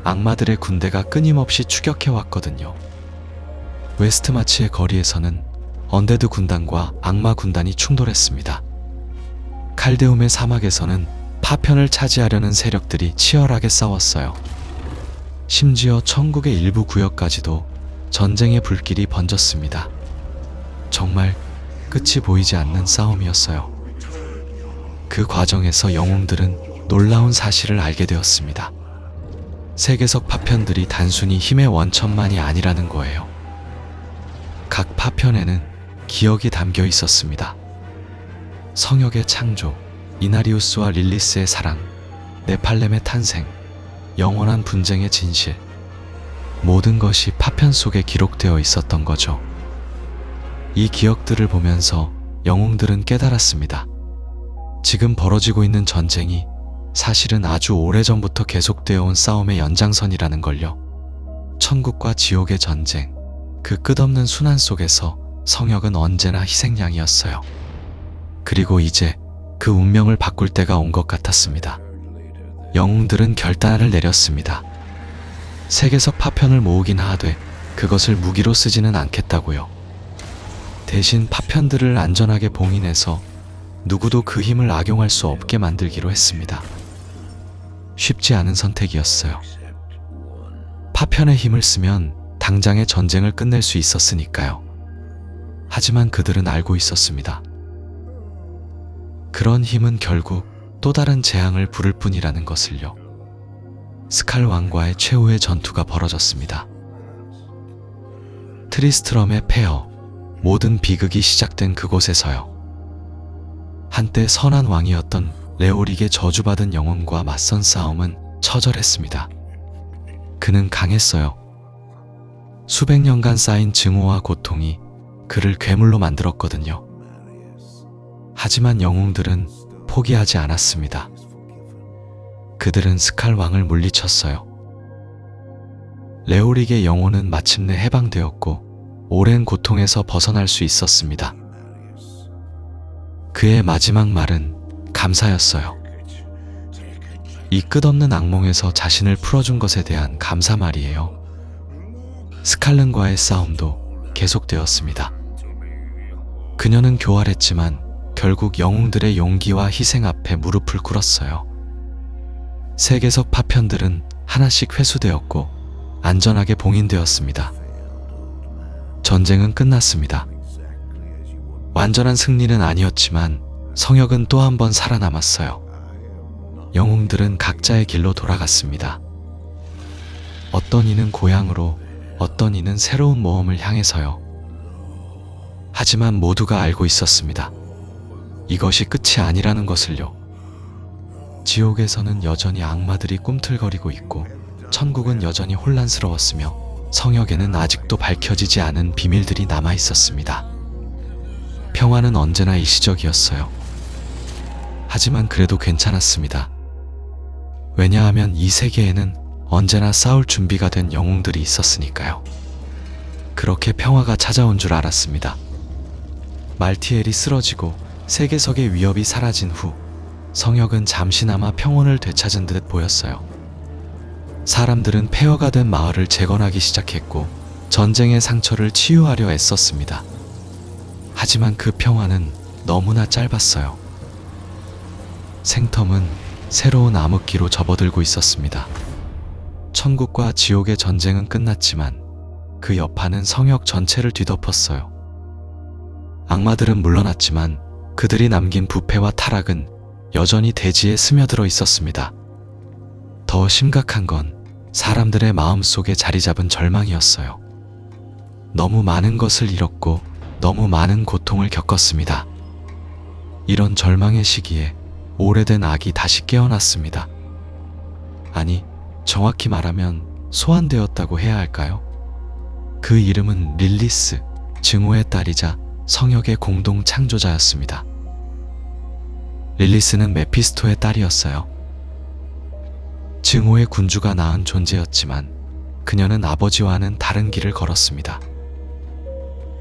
Speaker 1: 악마들의 군대가 끊임없이 추격해왔거든요. 웨스트마치의 거리에서는 언데드 군단과 악마 군단이 충돌했습니다. 칼데움의 사막에서는 파편을 차지하려는 세력들이 치열하게 싸웠어요. 심지어 천국의 일부 구역까지도 전쟁의 불길이 번졌습니다. 정말 끝이 보이지 않는 싸움이었어요. 그 과정에서 영웅들은 놀라운 사실을 알게 되었습니다. 세계석 파편들이 단순히 힘의 원천만이 아니라는 거예요. 각 파편에는 기억이 담겨 있었습니다. 성역의 창조, 이나리우스와 릴리스의 사랑, 네팔렘의 탄생, 영원한 분쟁의 진실. 모든 것이 파편 속에 기록되어 있었던 거죠. 이 기억들을 보면서 영웅들은 깨달았습니다. 지금 벌어지고 있는 전쟁이 사실은 아주 오래전부터 계속되어 온 싸움의 연장선이라는 걸요. 천국과 지옥의 전쟁, 그 끝없는 순환 속에서 성역은 언제나 희생양이었어요. 그리고 이제 그 운명을 바꿀 때가 온 것 같았습니다. 영웅들은 결단을 내렸습니다. 세계석 파편을 모으긴 하되 그것을 무기로 쓰지는 않겠다고요. 대신 파편들을 안전하게 봉인해서 누구도 그 힘을 악용할 수 없게 만들기로 했습니다. 쉽지 않은 선택이었어요. 파편의 힘을 쓰면 당장의 전쟁을 끝낼 수 있었으니까요. 하지만 그들은 알고 있었습니다. 그런 힘은 결국 또 다른 재앙을 부를 뿐이라는 것을요. 스칼 왕과의 최후의 전투가 벌어졌습니다. 트리스트럼의 폐허, 모든 비극이 시작된 그곳에서요. 한때 선한 왕이었던 레오릭의 저주받은 영혼과 맞선 싸움은 처절했습니다. 그는 강했어요. 수백 년간 쌓인 증오와 고통이 그를 괴물로 만들었거든요. 하지만 영웅들은 포기하지 않았습니다. 그들은 스칼 왕을 물리쳤어요. 레오릭의 영혼은 마침내 해방되었고 오랜 고통에서 벗어날 수 있었습니다. 그의 마지막 말은 감사였어요. 이 끝없는 악몽에서 자신을 풀어준 것에 대한 감사 말이에요. 스칼른과의 싸움도 계속되었습니다. 그녀는 교활했지만 결국 영웅들의 용기와 희생 앞에 무릎을 꿇었어요. 세계석 파편들은 하나씩 회수되었고 안전하게 봉인되었습니다. 전쟁은 끝났습니다. 완전한 승리는 아니었지만 성역은 또 한 번 살아남았어요. 영웅들은 각자의 길로 돌아갔습니다. 어떤 이는 고향으로, 어떤 이는 새로운 모험을 향해서요. 하지만 모두가 알고 있었습니다. 이것이 끝이 아니라는 것을요. 지옥에서는 여전히 악마들이 꿈틀거리고 있고 천국은 여전히 혼란스러웠으며 성역에는 아직도 밝혀지지 않은 비밀들이 남아 있었습니다. 평화는 언제나 일시적이었어요. 하지만 그래도 괜찮았습니다. 왜냐하면 이 세계에는 언제나 싸울 준비가 된 영웅들이 있었으니까요. 그렇게 평화가 찾아온 줄 알았습니다. 말티엘이 쓰러지고 세계석의 위협이 사라진 후 성역은 잠시나마 평온을 되찾은 듯 보였어요. 사람들은 폐허가 된 마을을 재건하기 시작했고 전쟁의 상처를 치유하려 애썼습니다. 하지만 그 평화는 너무나 짧았어요. 생텀은 새로운 암흑기로 접어들고 있었습니다. 천국과 지옥의 전쟁은 끝났지만 그 여파는 성역 전체를 뒤덮었어요. 악마들은 물러났지만 그들이 남긴 부패와 타락은 여전히 대지에 스며들어 있었습니다. 더 심각한 건 사람들의 마음속에 자리 잡은 절망이었어요. 너무 많은 것을 잃었고 너무 많은 고통을 겪었습니다. 이런 절망의 시기에 오래된 악이 다시 깨어났습니다. 아니, 정확히 말하면 소환되었다고 해야 할까요? 그 이름은 릴리스, 증오의 딸이자 성역의 공동 창조자였습니다. 릴리스는 메피스토의 딸이었어요. 증오의 군주가 낳은 존재였지만 그녀는 아버지와는 다른 길을 걸었습니다.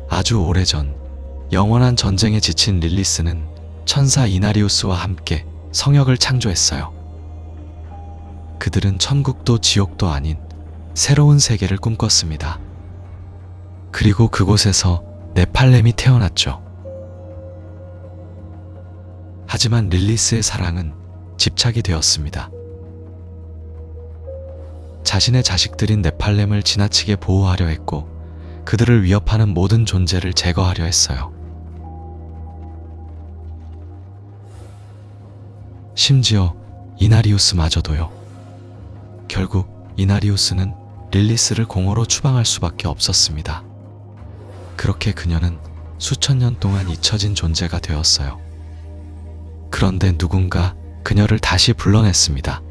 Speaker 1: 아주 오래전 영원한 전쟁에 지친 릴리스는 천사 이나리우스와 함께 성역을 창조했어요. 그들은 천국도 지옥도 아닌 새로운 세계를 꿈꿨습니다. 그리고 그곳에서 네팔렘이 태어났죠. 하지만 릴리스의 사랑은 집착이 되었습니다. 자신의 자식들인 네팔렘을 지나치게 보호하려 했고 그들을 위협하는 모든 존재를 제거하려 했어요. 심지어 이나리우스마저도요. 결국 이나리우스는 릴리스를 공허로 추방할 수밖에 없었습니다. 그렇게 그녀는 수천 년 동안 잊혀진 존재가 되었어요. 그런데 누군가 그녀를 다시 불러냈습니다.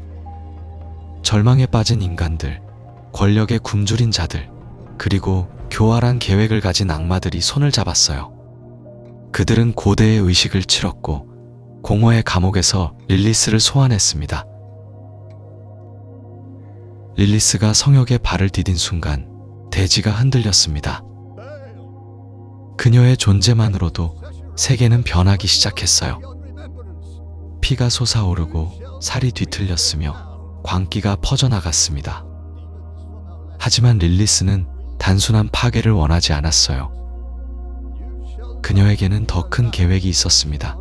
Speaker 1: 절망에 빠진 인간들, 권력에 굶주린 자들, 그리고 교활한 계획을 가진 악마들이 손을 잡았어요. 그들은 고대의 의식을 치렀고 공허의 감옥에서 릴리스를 소환했습니다. 릴리스가 성역에 발을 디딘 순간 대지가 흔들렸습니다. 그녀의 존재만으로도 세계는 변하기 시작했어요. 피가 솟아오르고 살이 뒤틀렸으며 광기가 퍼져나갔습니다. 하지만 릴리스는 단순한 파괴를 원하지 않았어요. 그녀에게는 더 큰 계획이 있었습니다.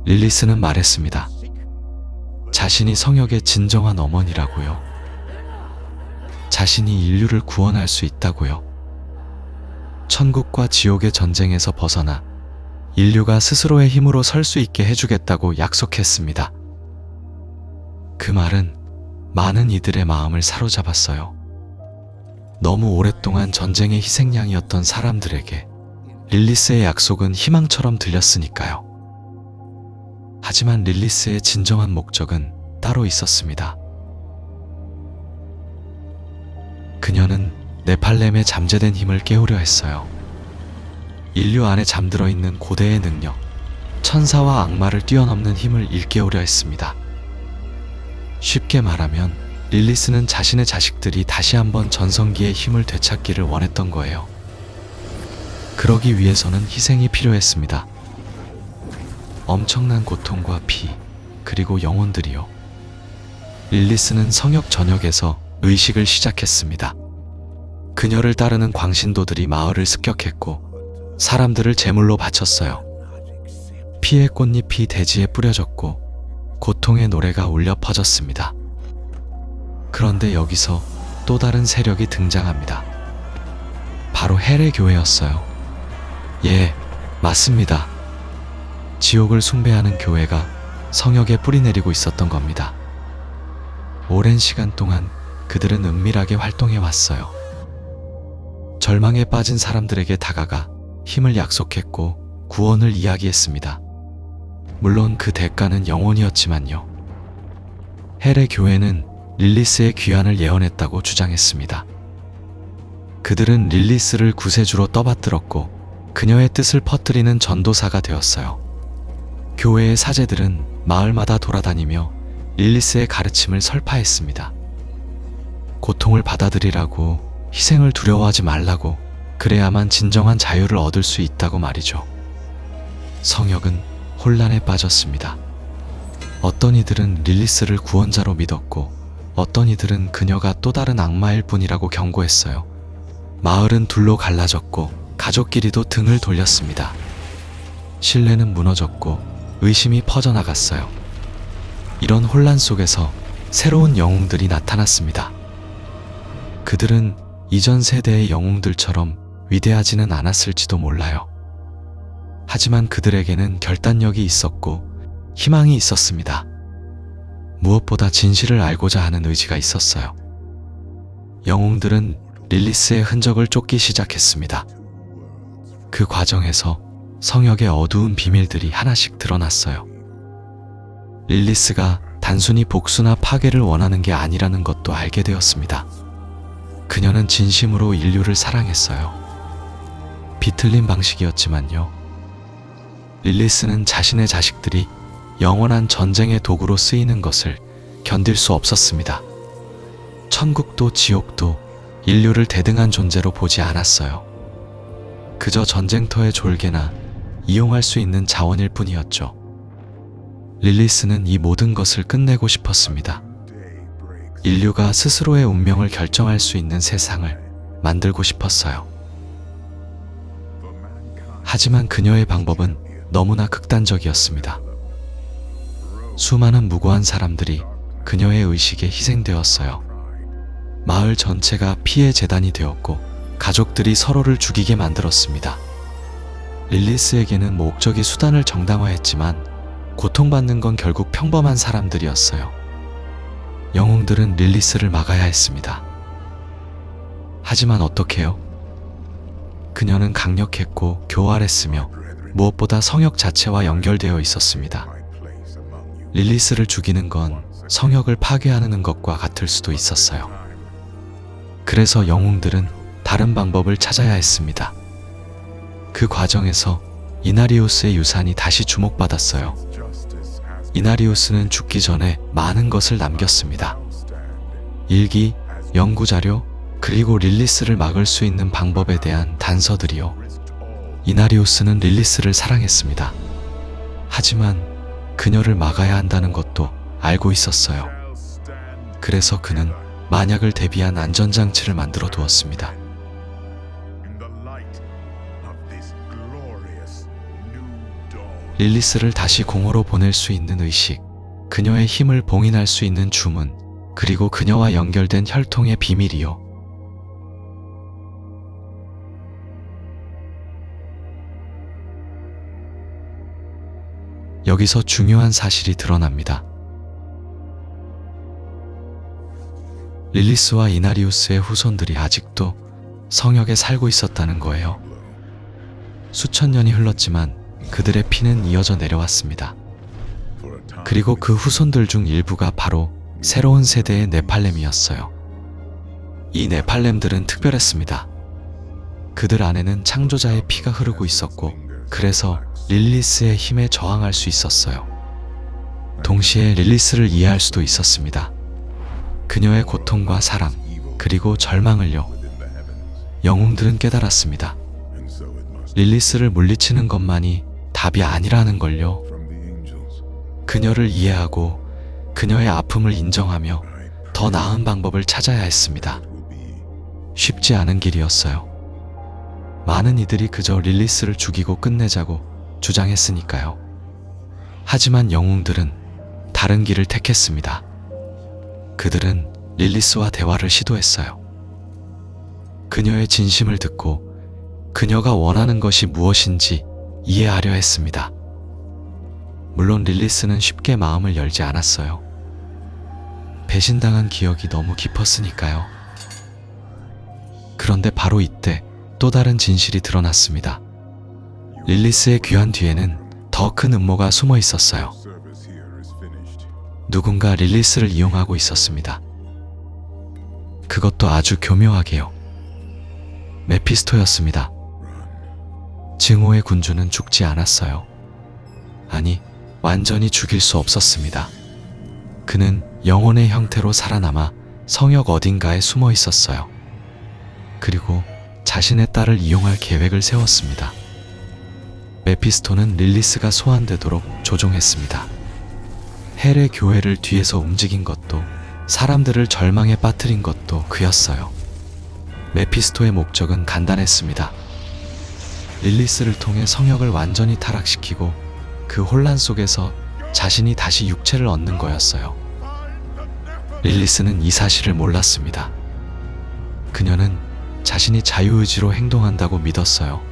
Speaker 1: 릴리스는 말했습니다. 자신이 성역의 진정한 어머니라고요. 자신이 인류를 구원할 수 있다고요. 천국과 지옥의 전쟁에서 벗어나 인류가 스스로의 힘으로 설 수 있게 해주겠다고 약속했습니다. 그 말은 많은 이들의 마음을 사로잡았어요. 너무 오랫동안 전쟁의 희생양이었던 사람들에게 릴리스의 약속은 희망처럼 들렸으니까요. 하지만 릴리스의 진정한 목적은 따로 있었습니다. 그녀는 네팔렘의 잠재된 힘을 깨우려 했어요. 인류 안에 잠들어 있는 고대의 능력, 천사와 악마를 뛰어넘는 힘을 일깨우려 했습니다. 쉽게 말하면 릴리스는 자신의 자식들이 다시 한번 전성기의 힘을 되찾기를 원했던 거예요. 그러기 위해서는 희생이 필요했습니다. 엄청난 고통과 피, 그리고 영혼들이요. 릴리스는 성역 전역에서 의식을 시작했습니다. 그녀를 따르는 광신도들이 마을을 습격했고 사람들을 제물로 바쳤어요. 피의 꽃잎이 대지에 뿌려졌고 고통의 노래가 울려 퍼졌습니다. 그런데 여기서 또 다른 세력이 등장합니다. 바로 헬의 교회였어요. 예, 맞습니다. 지옥을 숭배하는 교회가 성역에 뿌리내리고 있었던 겁니다. 오랜 시간 동안 그들은 은밀하게 활동해 왔어요. 절망에 빠진 사람들에게 다가가 힘을 약속했고 구원을 이야기했습니다. 물론 그 대가는 영혼이었지만요. 헬의 교회는 릴리스의 귀환을 예언했다고 주장했습니다. 그들은 릴리스를 구세주로 떠받들었고 그녀의 뜻을 퍼뜨리는 전도사가 되었어요. 교회의 사제들은 마을마다 돌아다니며 릴리스의 가르침을 설파했습니다. 고통을 받아들이라고, 희생을 두려워하지 말라고, 그래야만 진정한 자유를 얻을 수 있다고 말이죠. 성역은 혼란에 빠졌습니다. 어떤 이들은 릴리스를 구원자로 믿었고 어떤 이들은 그녀가 또 다른 악마일 뿐이라고 경고했어요. 마을은 둘로 갈라졌고 가족끼리도 등을 돌렸습니다. 신뢰는 무너졌고 의심이 퍼져나갔어요. 이런 혼란 속에서 새로운 영웅들이 나타났습니다. 그들은 이전 세대의 영웅들처럼 위대하지는 않았을지도 몰라요. 하지만 그들에게는 결단력이 있었고 희망이 있었습니다. 무엇보다 진실을 알고자 하는 의지가 있었어요. 영웅들은 릴리스의 흔적을 쫓기 시작했습니다. 그 과정에서 성역의 어두운 비밀들이 하나씩 드러났어요. 릴리스가 단순히 복수나 파괴를 원하는 게 아니라는 것도 알게 되었습니다. 그녀는 진심으로 인류를 사랑했어요. 비틀린 방식이었지만요. 릴리스는 자신의 자식들이 영원한 전쟁의 도구로 쓰이는 것을 견딜 수 없었습니다. 천국도 지옥도 인류를 대등한 존재로 보지 않았어요. 그저 전쟁터의 졸개나 이용할 수 있는 자원일 뿐이었죠. 릴리스는 이 모든 것을 끝내고 싶었습니다. 인류가 스스로의 운명을 결정할 수 있는 세상을 만들고 싶었어요. 하지만 그녀의 방법은 너무나 극단적이었습니다. 수많은 무고한 사람들이 그녀의 의식에 희생되었어요. 마을 전체가 피해 재단이 되었고 가족들이 서로를 죽이게 만들었습니다. 릴리스에게는 목적이 수단을 정당화했지만 고통받는 건 결국 평범한 사람들이었어요. 영웅들은 릴리스를 막아야 했습니다. 하지만 어떻게요? 그녀는 강력했고 교활했으며 무엇보다 성역 자체와 연결되어 있었습니다. 릴리스를 죽이는 건 성역을 파괴하는 것과 같을 수도 있었어요. 그래서 영웅들은 다른 방법을 찾아야 했습니다. 그 과정에서 이나리우스의 유산이 다시 주목받았어요. 이나리우스는 죽기 전에 많은 것을 남겼습니다. 일기, 연구자료, 그리고 릴리스를 막을 수 있는 방법에 대한 단서들이요. 이나리우스는 릴리스를 사랑했습니다. 하지만 그녀를 막아야 한다는 것도 알고 있었어요. 그래서 그는 만약을 대비한 안전장치를 만들어 두었습니다. 릴리스를 다시 공허로 보낼 수 있는 의식, 그녀의 힘을 봉인할 수 있는 주문, 그리고 그녀와 연결된 혈통의 비밀이요. 여기서 중요한 사실이 드러납니다. 릴리스와 이나리우스의 후손들이 아직도 성역에 살고 있었다는 거예요. 수천 년이 흘렀지만 그들의 피는 이어져 내려왔습니다. 그리고 그 후손들 중 일부가 바로 새로운 세대의 네팔렘이었어요. 이 네팔렘들은 특별했습니다. 그들 안에는 창조자의 피가 흐르고 있었고, 그래서 릴리스의 힘에 저항할 수 있었어요. 동시에 릴리스를 이해할 수도 있었습니다. 그녀의 고통과 사랑, 그리고 절망을요. 영웅들은 깨달았습니다. 릴리스를 물리치는 것만이 답이 아니라는 걸요. 그녀를 이해하고 그녀의 아픔을 인정하며 더 나은 방법을 찾아야 했습니다. 쉽지 않은 길이었어요. 많은 이들이 그저 릴리스를 죽이고 끝내자고 주장했으니까요. 하지만 영웅들은 다른 길을 택했습니다. 그들은 릴리스와 대화를 시도했어요. 그녀의 진심을 듣고 그녀가 원하는 것이 무엇인지 이해하려 했습니다. 물론 릴리스는 쉽게 마음을 열지 않았어요. 배신당한 기억이 너무 깊었으니까요. 그런데 바로 이때 또 다른 진실이 드러났습니다. 릴리스의 귀환 뒤에는 더 큰 음모가 숨어 있었어요. 누군가 릴리스를 이용하고 있었습니다. 그것도 아주 교묘하게요. 메피스토였습니다. 증오의 군주는 죽지 않았어요. 아니, 완전히 죽일 수 없었습니다. 그는 영혼의 형태로 살아남아 성역 어딘가에 숨어 있었어요. 그리고 자신의 딸을 이용할 계획을 세웠습니다. 메피스토는 릴리스가 소환되도록 조종했습니다. 헬의 교회를 뒤에서 움직인 것도 사람들을 절망에 빠뜨린 것도 그였어요. 메피스토의 목적은 간단했습니다. 릴리스를 통해 성역을 완전히 타락시키고 그 혼란 속에서 자신이 다시 육체를 얻는 거였어요. 릴리스는 이 사실을 몰랐습니다. 그녀는 자신이 자유의지로 행동한다고 믿었어요.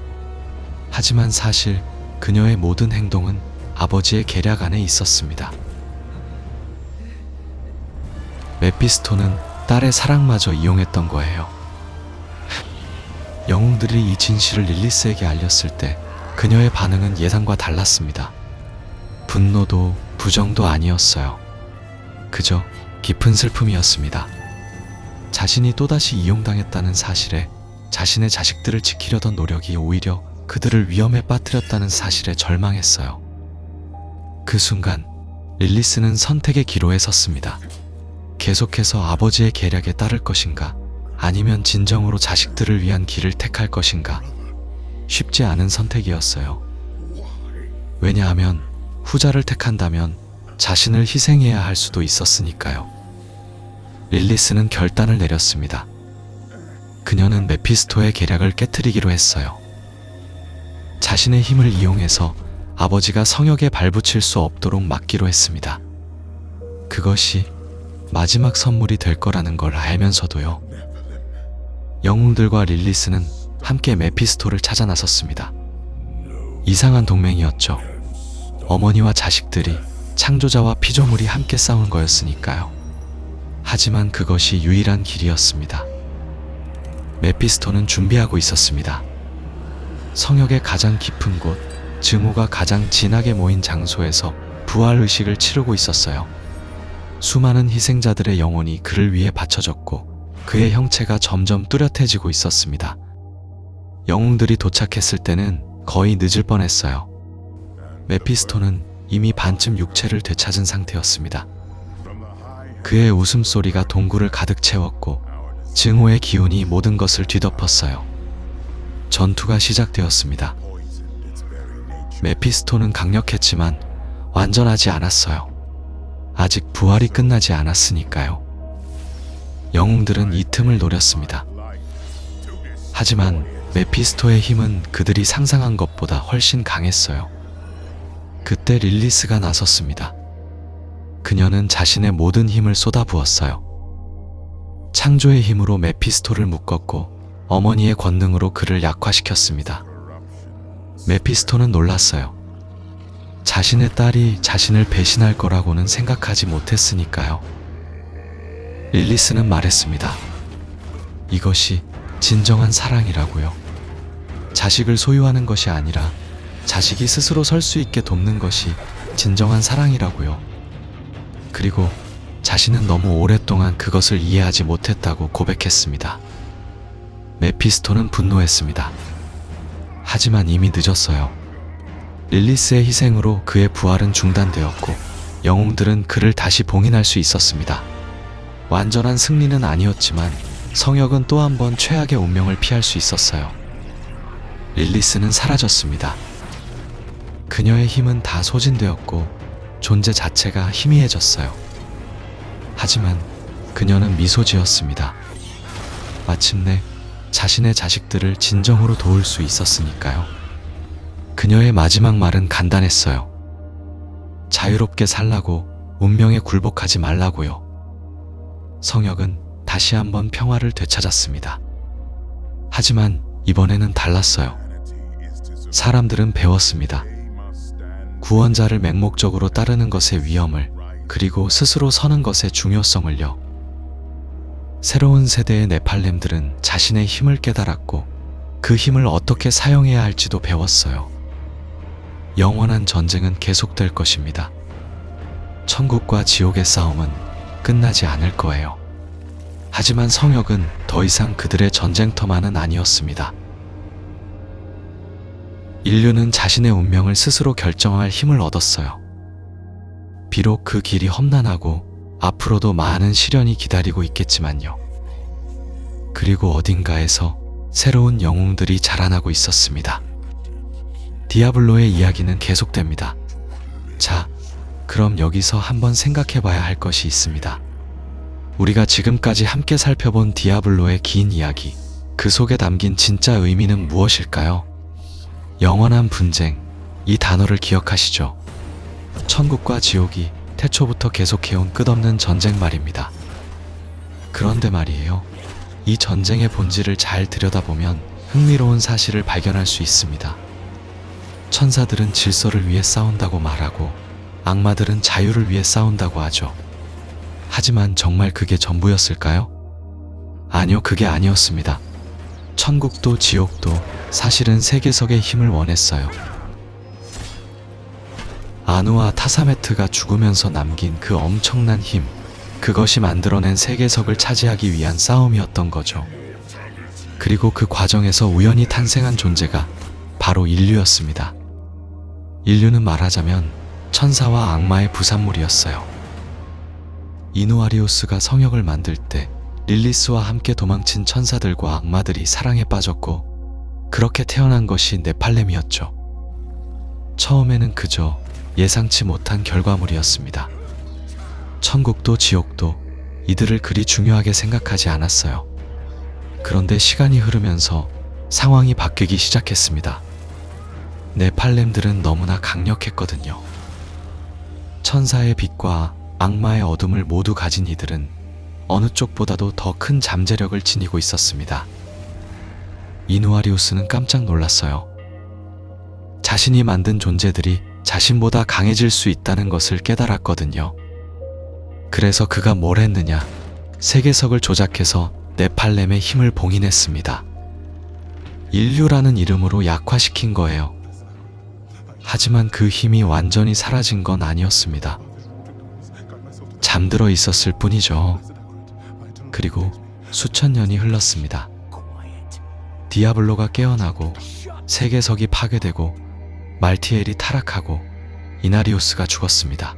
Speaker 1: 하지만 사실 그녀의 모든 행동은 아버지의 계략 안에 있었습니다. 메피스토는 딸의 사랑마저 이용했던 거예요. 영웅들이 이 진실을 릴리스에게 알렸을 때 그녀의 반응은 예상과 달랐습니다. 분노도 부정도 아니었어요. 그저 깊은 슬픔이었습니다. 자신이 또다시 이용당했다는 사실에, 자신의 자식들을 지키려던 노력이 오히려 그들을 위험에 빠뜨렸다는 사실에 절망했어요. 그 순간 릴리스는 선택의 기로에 섰습니다. 계속해서 아버지의 계략에 따를 것인가, 아니면 진정으로 자식들을 위한 길을 택할 것인가. 쉽지 않은 선택이었어요. 왜냐하면 후자를 택한다면 자신을 희생해야 할 수도 있었으니까요. 릴리스는 결단을 내렸습니다. 그녀는 메피스토의 계략을 깨트리기로 했어요. 자신의 힘을 이용해서 아버지가 성역에 발붙일 수 없도록 막기로 했습니다. 그것이 마지막 선물이 될 거라는 걸 알면서도요. 영웅들과 릴리스는 함께 메피스토를 찾아 나섰습니다. 이상한 동맹이었죠. 어머니와 자식들이, 창조자와 피조물이 함께 싸운 거였으니까요. 하지만 그것이 유일한 길이었습니다. 메피스토는 준비하고 있었습니다. 성역의 가장 깊은 곳, 증오가 가장 진하게 모인 장소에서 부활의식을 치르고 있었어요. 수많은 희생자들의 영혼이 그를 위해 바쳐졌고 그의 형체가 점점 뚜렷해지고 있었습니다. 영웅들이 도착했을 때는 거의 늦을 뻔했어요. 메피스토는 이미 반쯤 육체를 되찾은 상태였습니다. 그의 웃음소리가 동굴을 가득 채웠고 증오의 기운이 모든 것을 뒤덮었어요. 전투가 시작되었습니다. 메피스토는 강력했지만 완전하지 않았어요. 아직 부활이 끝나지 않았으니까요. 영웅들은 이 틈을 노렸습니다. 하지만 메피스토의 힘은 그들이 상상한 것보다 훨씬 강했어요. 그때 릴리스가 나섰습니다. 그녀는 자신의 모든 힘을 쏟아부었어요. 창조의 힘으로 메피스토를 묶었고 어머니의 권능으로 그를 약화시켰습니다. 메피스토는 놀랐어요. 자신의 딸이 자신을 배신할 거라고는 생각하지 못했으니까요. 릴리스는 말했습니다. 이것이 진정한 사랑이라고요. 자식을 소유하는 것이 아니라 자식이 스스로 설 수 있게 돕는 것이 진정한 사랑이라고요. 그리고 자신은 너무 오랫동안 그것을 이해하지 못했다고 고백했습니다. 메피스토는 분노했습니다. 하지만 이미 늦었어요. 릴리스의 희생으로 그의 부활은 중단되었고 영웅들은 그를 다시 봉인할 수 있었습니다. 완전한 승리는 아니었지만 성역은 또 한 번 최악의 운명을 피할 수 있었어요. 릴리스는 사라졌습니다. 그녀의 힘은 다 소진되었고 존재 자체가 희미해졌어요. 하지만 그녀는 미소 지었습니다. 마침내 자신의 자식들을 진정으로 도울 수 있었으니까요. 그녀의 마지막 말은 간단했어요. 자유롭게 살라고, 운명에 굴복하지 말라고요. 성역은 다시 한번 평화를 되찾았습니다. 하지만 이번에는 달랐어요. 사람들은 배웠습니다. 구원자를 맹목적으로 따르는 것의 위험을, 그리고 스스로 서는 것의 중요성을요. 새로운 세대의 네팔렘들은 자신의 힘을 깨달았고 그 힘을 어떻게 사용해야 할지도 배웠어요. 영원한 전쟁은 계속될 것입니다. 천국과 지옥의 싸움은 끝나지 않을 거예요. 하지만 성역은 더 이상 그들의 전쟁터만은 아니었습니다. 인류는 자신의 운명을 스스로 결정할 힘을 얻었어요. 비록 그 길이 험난하고 앞으로도 많은 시련이 기다리고 있겠지만요. 그리고 어딘가에서 새로운 영웅들이 자라나고 있었습니다. 디아블로의 이야기는 계속됩니다. 자, 그럼 여기서 한번 생각해 봐야 할 것이 있습니다. 우리가 지금까지 함께 살펴본 디아블로의 긴 이야기, 그 속에 담긴 진짜 의미는 무엇일까요? 영원한 분쟁, 이 단어를 기억하시죠? 천국과 지옥이 태초부터 계속해온 끝없는 전쟁 말입니다. 그런데 말이에요. 이 전쟁의 본질을 잘 들여다보면 흥미로운 사실을 발견할 수 있습니다. 천사들은 질서를 위해 싸운다고 말하고 악마들은 자유를 위해 싸운다고 하죠. 하지만 정말 그게 전부였을까요? 아니요, 그게 아니었습니다. 천국도 지옥도 사실은 세계석의 힘을 원했어요. 아누와 타사메트가 죽으면서 남긴 그 엄청난 힘, 그것이 만들어낸 세계석을 차지하기 위한 싸움이었던 거죠. 그리고 그 과정에서 우연히 탄생한 존재가 바로 인류였습니다. 인류는 말하자면 천사와 악마의 부산물이었어요. 이누아리우스가 성역을 만들 때 릴리스와 함께 도망친 천사들과 악마들이 사랑에 빠졌고 그렇게 태어난 것이 네팔렘이었죠. 처음에는 그저 예상치 못한 결과물이었습니다. 천국도 지옥도 이들을 그리 중요하게 생각하지 않았어요. 그런데 시간이 흐르면서 상황이 바뀌기 시작했습니다. 네팔렘들은 너무나 강력했거든요. 천사의 빛과 악마의 어둠을 모두 가진 이들은 어느 쪽보다도 더 큰 잠재력을 지니고 있었습니다. 이누아리우스는 깜짝 놀랐어요. 자신이 만든 존재들이 자신보다 강해질 수 있다는 것을 깨달았거든요. 그래서 그가 뭘 했느냐? 세계석을 조작해서 네팔렘의 힘을 봉인했습니다. 인류라는 이름으로 약화시킨 거예요. 하지만 그 힘이 완전히 사라진 건 아니었습니다. 잠들어 있었을 뿐이죠. 그리고 수천 년이 흘렀습니다. 디아블로가 깨어나고 세계석이 파괴되고 말티엘이 타락하고 이나리우스가 죽었습니다.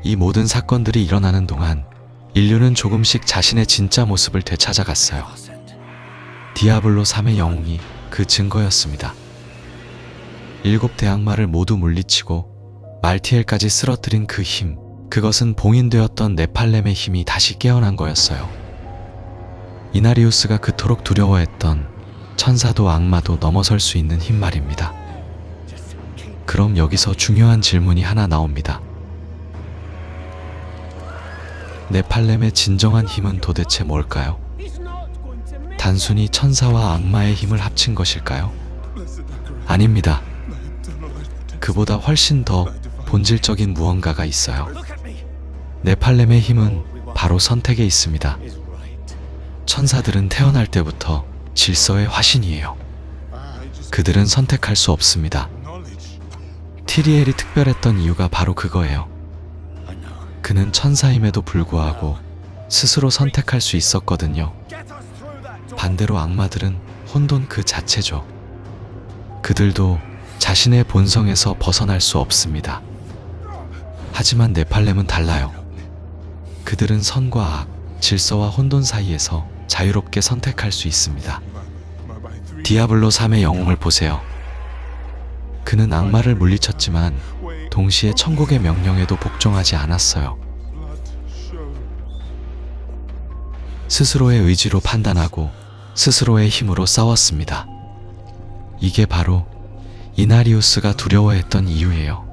Speaker 1: 이 모든 사건들이 일어나는 동안 인류는 조금씩 자신의 진짜 모습을 되찾아갔어요. 디아블로 3의 영웅이 그 증거였습니다. 7 대악마를 모두 물리치고 말티엘까지 쓰러뜨린 그 힘, 그것은 봉인되었던 네팔렘의 힘이 다시 깨어난 거였어요. 이나리우스가 그토록 두려워했던 천사도 악마도 넘어설 수 있는 힘 말입니다. 그럼 여기서 중요한 질문이 하나 나옵니다. 네팔렘의 진정한 힘은 도대체 뭘까요? 단순히 천사와 악마의 힘을 합친 것일까요? 아닙니다. 그보다 훨씬 더 본질적인 무언가가 있어요. 네팔렘의 힘은 바로 선택에 있습니다. 천사들은 태어날 때부터 질서의 화신이에요. 그들은 선택할 수 없습니다. 티리엘이 특별했던 이유가 바로 그거예요. 그는 천사임에도 불구하고 스스로 선택할 수 있었거든요. 반대로 악마들은 혼돈 그 자체죠. 그들도 자신의 본성에서 벗어날 수 없습니다. 하지만 네팔렘은 달라요. 그들은 선과 악, 질서와 혼돈 사이에서 자유롭게 선택할 수 있습니다. 디아블로 3의 영웅을 보세요. 그는 악마를 물리쳤지만 동시에 천국의 명령에도 복종하지 않았어요. 스스로의 의지로 판단하고 스스로의 힘으로 싸웠습니다. 이게 바로 이나리우스가 두려워했던 이유예요.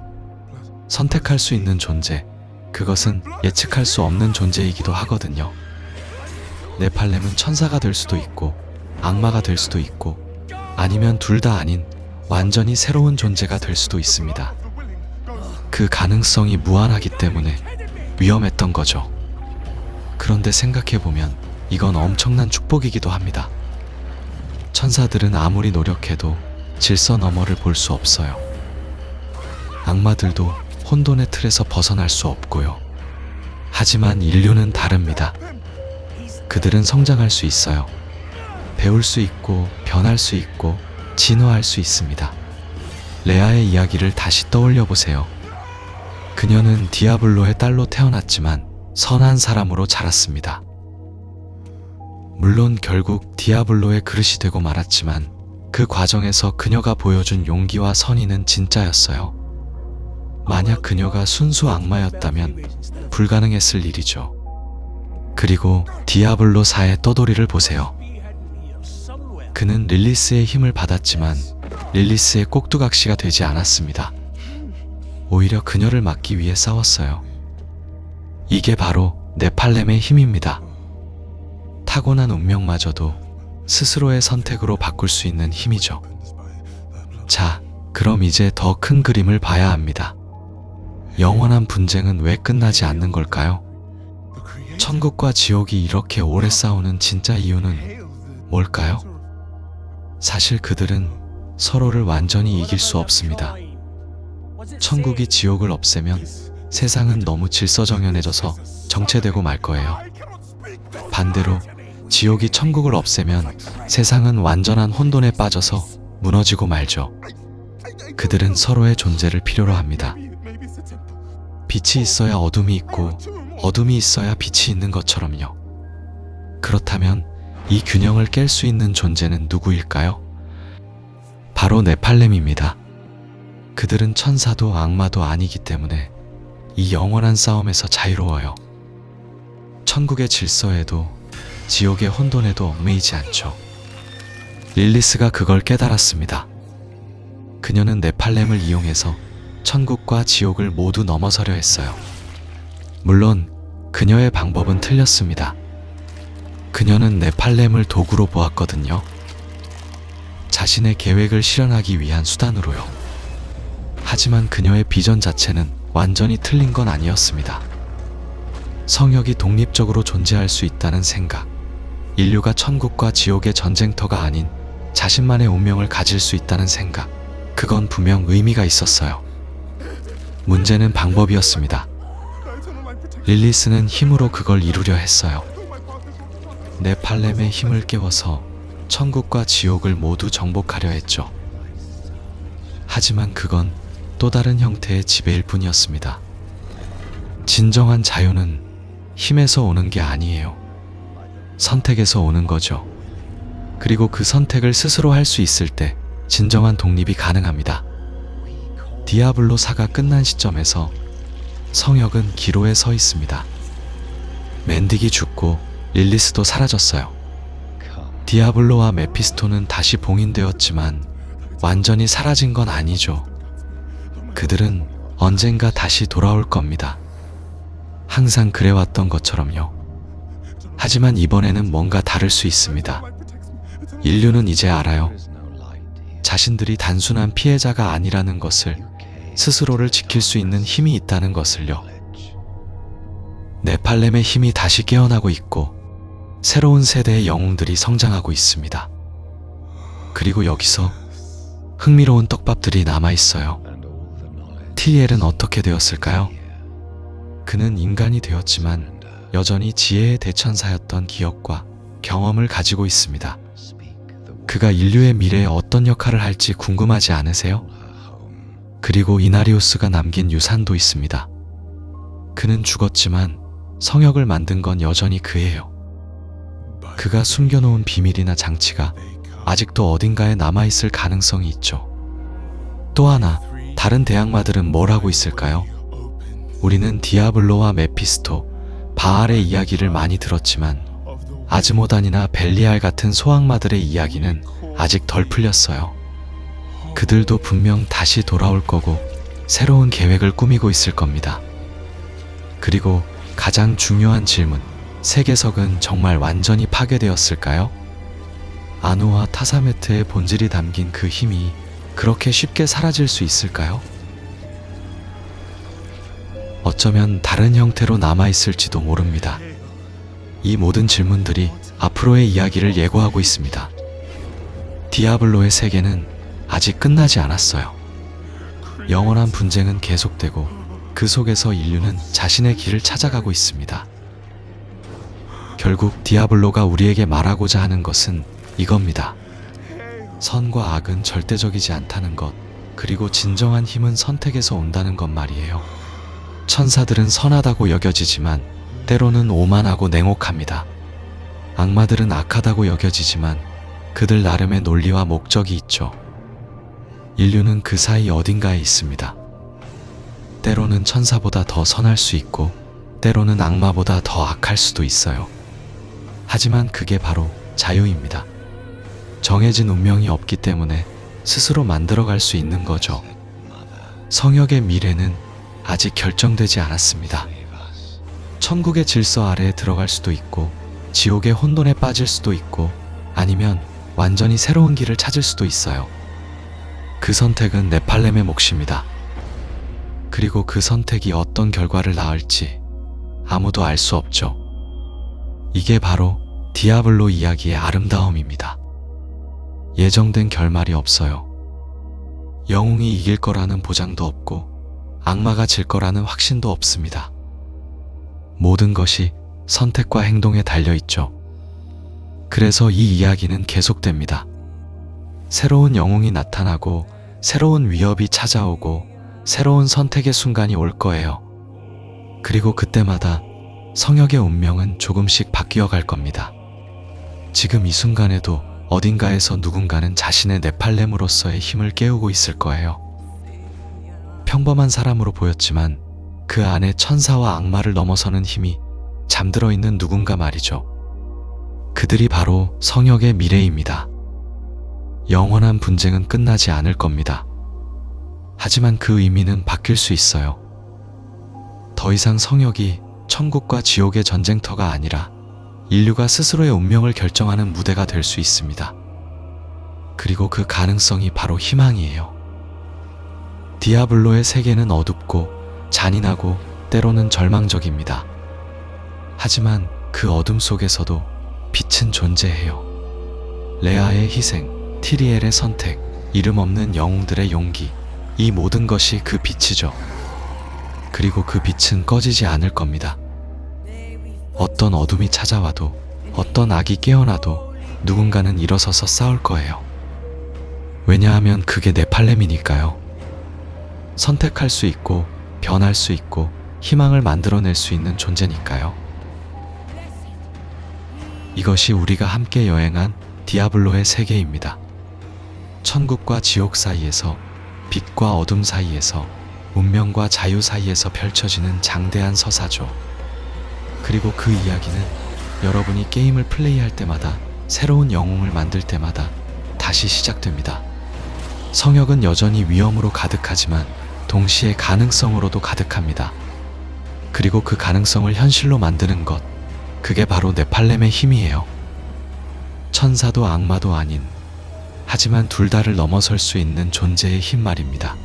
Speaker 1: 선택할 수 있는 존재, 그것은 예측할 수 없는 존재이기도 하거든요. 네팔렘은 천사가 될 수도 있고 악마가 될 수도 있고 아니면 둘 다 아닌 완전히 새로운 존재가 될 수도 있습니다. 그 가능성이 무한하기 때문에 위험했던 거죠. 그런데 생각해보면 이건 엄청난 축복이기도 합니다. 천사들은 아무리 노력해도 질서 너머를 볼 수 없어요. 악마들도 혼돈의 틀에서 벗어날 수 없고요. 하지만 인류는 다릅니다. 그들은 성장할 수 있어요. 배울 수 있고 변할 수 있고 진화할 수 있습니다. 레아의 이야기를 다시 떠올려 보세요. 그녀는 디아블로의 딸로 태어났지만 선한 사람으로 자랐습니다. 물론 결국 디아블로의 그릇이 되고 말았지만 그 과정에서 그녀가 보여준 용기와 선의는 진짜였어요. 만약 그녀가 순수 악마였다면 불가능했을 일이죠. 그리고 디아블로4의 떠돌이를 보세요. 그는 릴리스의 힘을 받았지만 릴리스의 꼭두각시가 되지 않았습니다. 오히려 그녀를 막기 위해 싸웠어요. 이게 바로 네팔렘의 힘입니다. 타고난 운명마저도 스스로의 선택으로 바꿀 수 있는 힘이죠. 자, 그럼 이제 더 큰 그림을 봐야 합니다. 영원한 분쟁은 왜 끝나지 않는 걸까요? 천국과 지옥이 이렇게 오래 싸우는 진짜 이유는 뭘까요? 사실 그들은 서로를 완전히 이길 수 없습니다. 천국이 지옥을 없애면 세상은 너무 질서정연해져서 정체되고 말 거예요. 반대로 지옥이 천국을 없애면 세상은 완전한 혼돈에 빠져서 무너지고 말죠. 그들은 서로의 존재를 필요로 합니다. 빛이 있어야 어둠이 있고 어둠이 있어야 빛이 있는 것처럼요. 그렇다면 이 균형을 깰 수 있는 존재는 누구일까요? 바로 네팔렘입니다. 그들은 천사도 악마도 아니기 때문에 이 영원한 싸움에서 자유로워요. 천국의 질서에도 지옥의 혼돈에도 얽매이지 않죠. 릴리스가 그걸 깨달았습니다. 그녀는 네팔렘을 이용해서 천국과 지옥을 모두 넘어서려 했어요. 물론 그녀의 방법은 틀렸습니다. 그녀는 네팔렘을 도구로 보았거든요. 자신의 계획을 실현하기 위한 수단으로요. 하지만 그녀의 비전 자체는 완전히 틀린 건 아니었습니다. 성역이 독립적으로 존재할 수 있다는 생각, 인류가 천국과 지옥의 전쟁터가 아닌 자신만의 운명을 가질 수 있다는 생각, 그건 분명 의미가 있었어요. 문제는 방법이었습니다. 릴리스는 힘으로 그걸 이루려 했어요. 네팔렘의 힘을 깨워서 천국과 지옥을 모두 정복하려 했죠. 하지만 그건 또 다른 형태의 지배일 뿐이었습니다. 진정한 자유는 힘에서 오는 게 아니에요. 선택에서 오는 거죠. 그리고 그 선택을 스스로 할 수 있을 때 진정한 독립이 가능합니다. 디아블로4가 끝난 시점에서 성역은 기로에 서 있습니다. 맨딕이 죽고 릴리스도 사라졌어요. 디아블로와 메피스토는 다시 봉인되었지만 완전히 사라진 건 아니죠. 그들은 언젠가 다시 돌아올 겁니다. 항상 그래왔던 것처럼요. 하지만 이번에는 뭔가 다를 수 있습니다. 인류는 이제 알아요. 자신들이 단순한 피해자가 아니라는 것을, 스스로를 지킬 수 있는 힘이 있다는 것을요. 네팔렘의 힘이 다시 깨어나고 있고 새로운 세대의 영웅들이 성장하고 있습니다. 그리고 여기서 흥미로운 떡밥들이 남아있어요. 티엘은 어떻게 되었을까요? 그는 인간이 되었지만 여전히 지혜의 대천사였던 기억과 경험을 가지고 있습니다. 그가 인류의 미래에 어떤 역할을 할지 궁금하지 않으세요? 그리고 이나리우스가 남긴 유산도 있습니다. 그는 죽었지만 성역을 만든 건 여전히 그예요. 그가 숨겨놓은 비밀이나 장치가 아직도 어딘가에 남아있을 가능성이 있죠. 또 하나, 다른 대악마들은 뭘 하고 있을까요? 우리는 디아블로와 메피스토, 바알의 이야기를 많이 들었지만 아즈모단이나 벨리알 같은 소악마들의 이야기는 아직 덜 풀렸어요. 그들도 분명 다시 돌아올 거고 새로운 계획을 꾸미고 있을 겁니다. 그리고 가장 중요한 질문, 세계석은 정말 완전히 파괴되었을까요? 아누와 타사메트의 본질이 담긴 그 힘이 그렇게 쉽게 사라질 수 있을까요? 어쩌면 다른 형태로 남아있을지도 모릅니다. 이 모든 질문들이 앞으로의 이야기를 예고하고 있습니다. 디아블로의 세계는 아직 끝나지 않았어요. 영원한 분쟁은 계속되고 그 속에서 인류는 자신의 길을 찾아가고 있습니다. 결국 디아블로가 우리에게 말하고자 하는 것은 이겁니다. 선과 악은 절대적이지 않다는 것, 그리고 진정한 힘은 선택에서 온다는 것 말이에요. 천사들은 선하다고 여겨지지만 때로는 오만하고 냉혹합니다. 악마들은 악하다고 여겨지지만 그들 나름의 논리와 목적이 있죠. 인류는 그 사이 어딘가에 있습니다. 때로는 천사보다 더 선할 수 있고 때로는 악마보다 더 악할 수도 있어요. 하지만 그게 바로 자유입니다. 정해진 운명이 없기 때문에 스스로 만들어갈 수 있는 거죠. 성역의 미래는 아직 결정되지 않았습니다. 천국의 질서 아래에 들어갈 수도 있고, 지옥의 혼돈에 빠질 수도 있고, 아니면 완전히 새로운 길을 찾을 수도 있어요. 그 선택은 네팔렘의 몫입니다. 그리고 그 선택이 어떤 결과를 낳을지 아무도 알 수 없죠. 이게 바로 디아블로 이야기의 아름다움입니다. 예정된 결말이 없어요. 영웅이 이길 거라는 보장도 없고 악마가 질 거라는 확신도 없습니다. 모든 것이 선택과 행동에 달려 있죠. 그래서 이 이야기는 계속됩니다. 새로운 영웅이 나타나고 새로운 위협이 찾아오고 새로운 선택의 순간이 올 거예요. 그리고 그때마다 성역의 운명은 조금씩 바뀌어 갈 겁니다. 지금 이 순간에도 어딘가에서 누군가는 자신의 네팔렘으로서의 힘을 깨우고 있을 거예요. 평범한 사람으로 보였지만 그 안에 천사와 악마를 넘어서는 힘이 잠들어 있는 누군가 말이죠. 그들이 바로 성역의 미래입니다. 영원한 분쟁은 끝나지 않을 겁니다. 하지만 그 의미는 바뀔 수 있어요. 더 이상 성역이 천국과 지옥의 전쟁터가 아니라 인류가 스스로의 운명을 결정하는 무대가 될 수 있습니다. 그리고 그 가능성이 바로 희망이에요. 디아블로의 세계는 어둡고 잔인하고 때로는 절망적입니다. 하지만 그 어둠 속에서도 빛은 존재해요. 레아의 희생, 티리엘의 선택, 이름 없는 영웅들의 용기, 이 모든 것이 그 빛이죠. 그리고 그 빛은 꺼지지 않을 겁니다. 어떤 어둠이 찾아와도, 어떤 악이 깨어나도 누군가는 일어서서 싸울 거예요. 왜냐하면 그게 네팔렘이니까요. 선택할 수 있고, 변할 수 있고, 희망을 만들어낼 수 있는 존재니까요. 이것이 우리가 함께 여행한 디아블로의 세계입니다. 천국과 지옥 사이에서, 빛과 어둠 사이에서, 운명과 자유 사이에서 펼쳐지는 장대한 서사죠. 그리고 그 이야기는 여러분이 게임을 플레이할 때마다, 새로운 영웅을 만들 때마다 다시 시작됩니다. 성역은 여전히 위험으로 가득하지만 동시에 가능성으로도 가득합니다. 그리고 그 가능성을 현실로 만드는 것, 그게 바로 네팔렘의 힘이에요. 천사도 악마도 아닌, 하지만 둘 다를 넘어설 수 있는 존재의 힘 말입니다.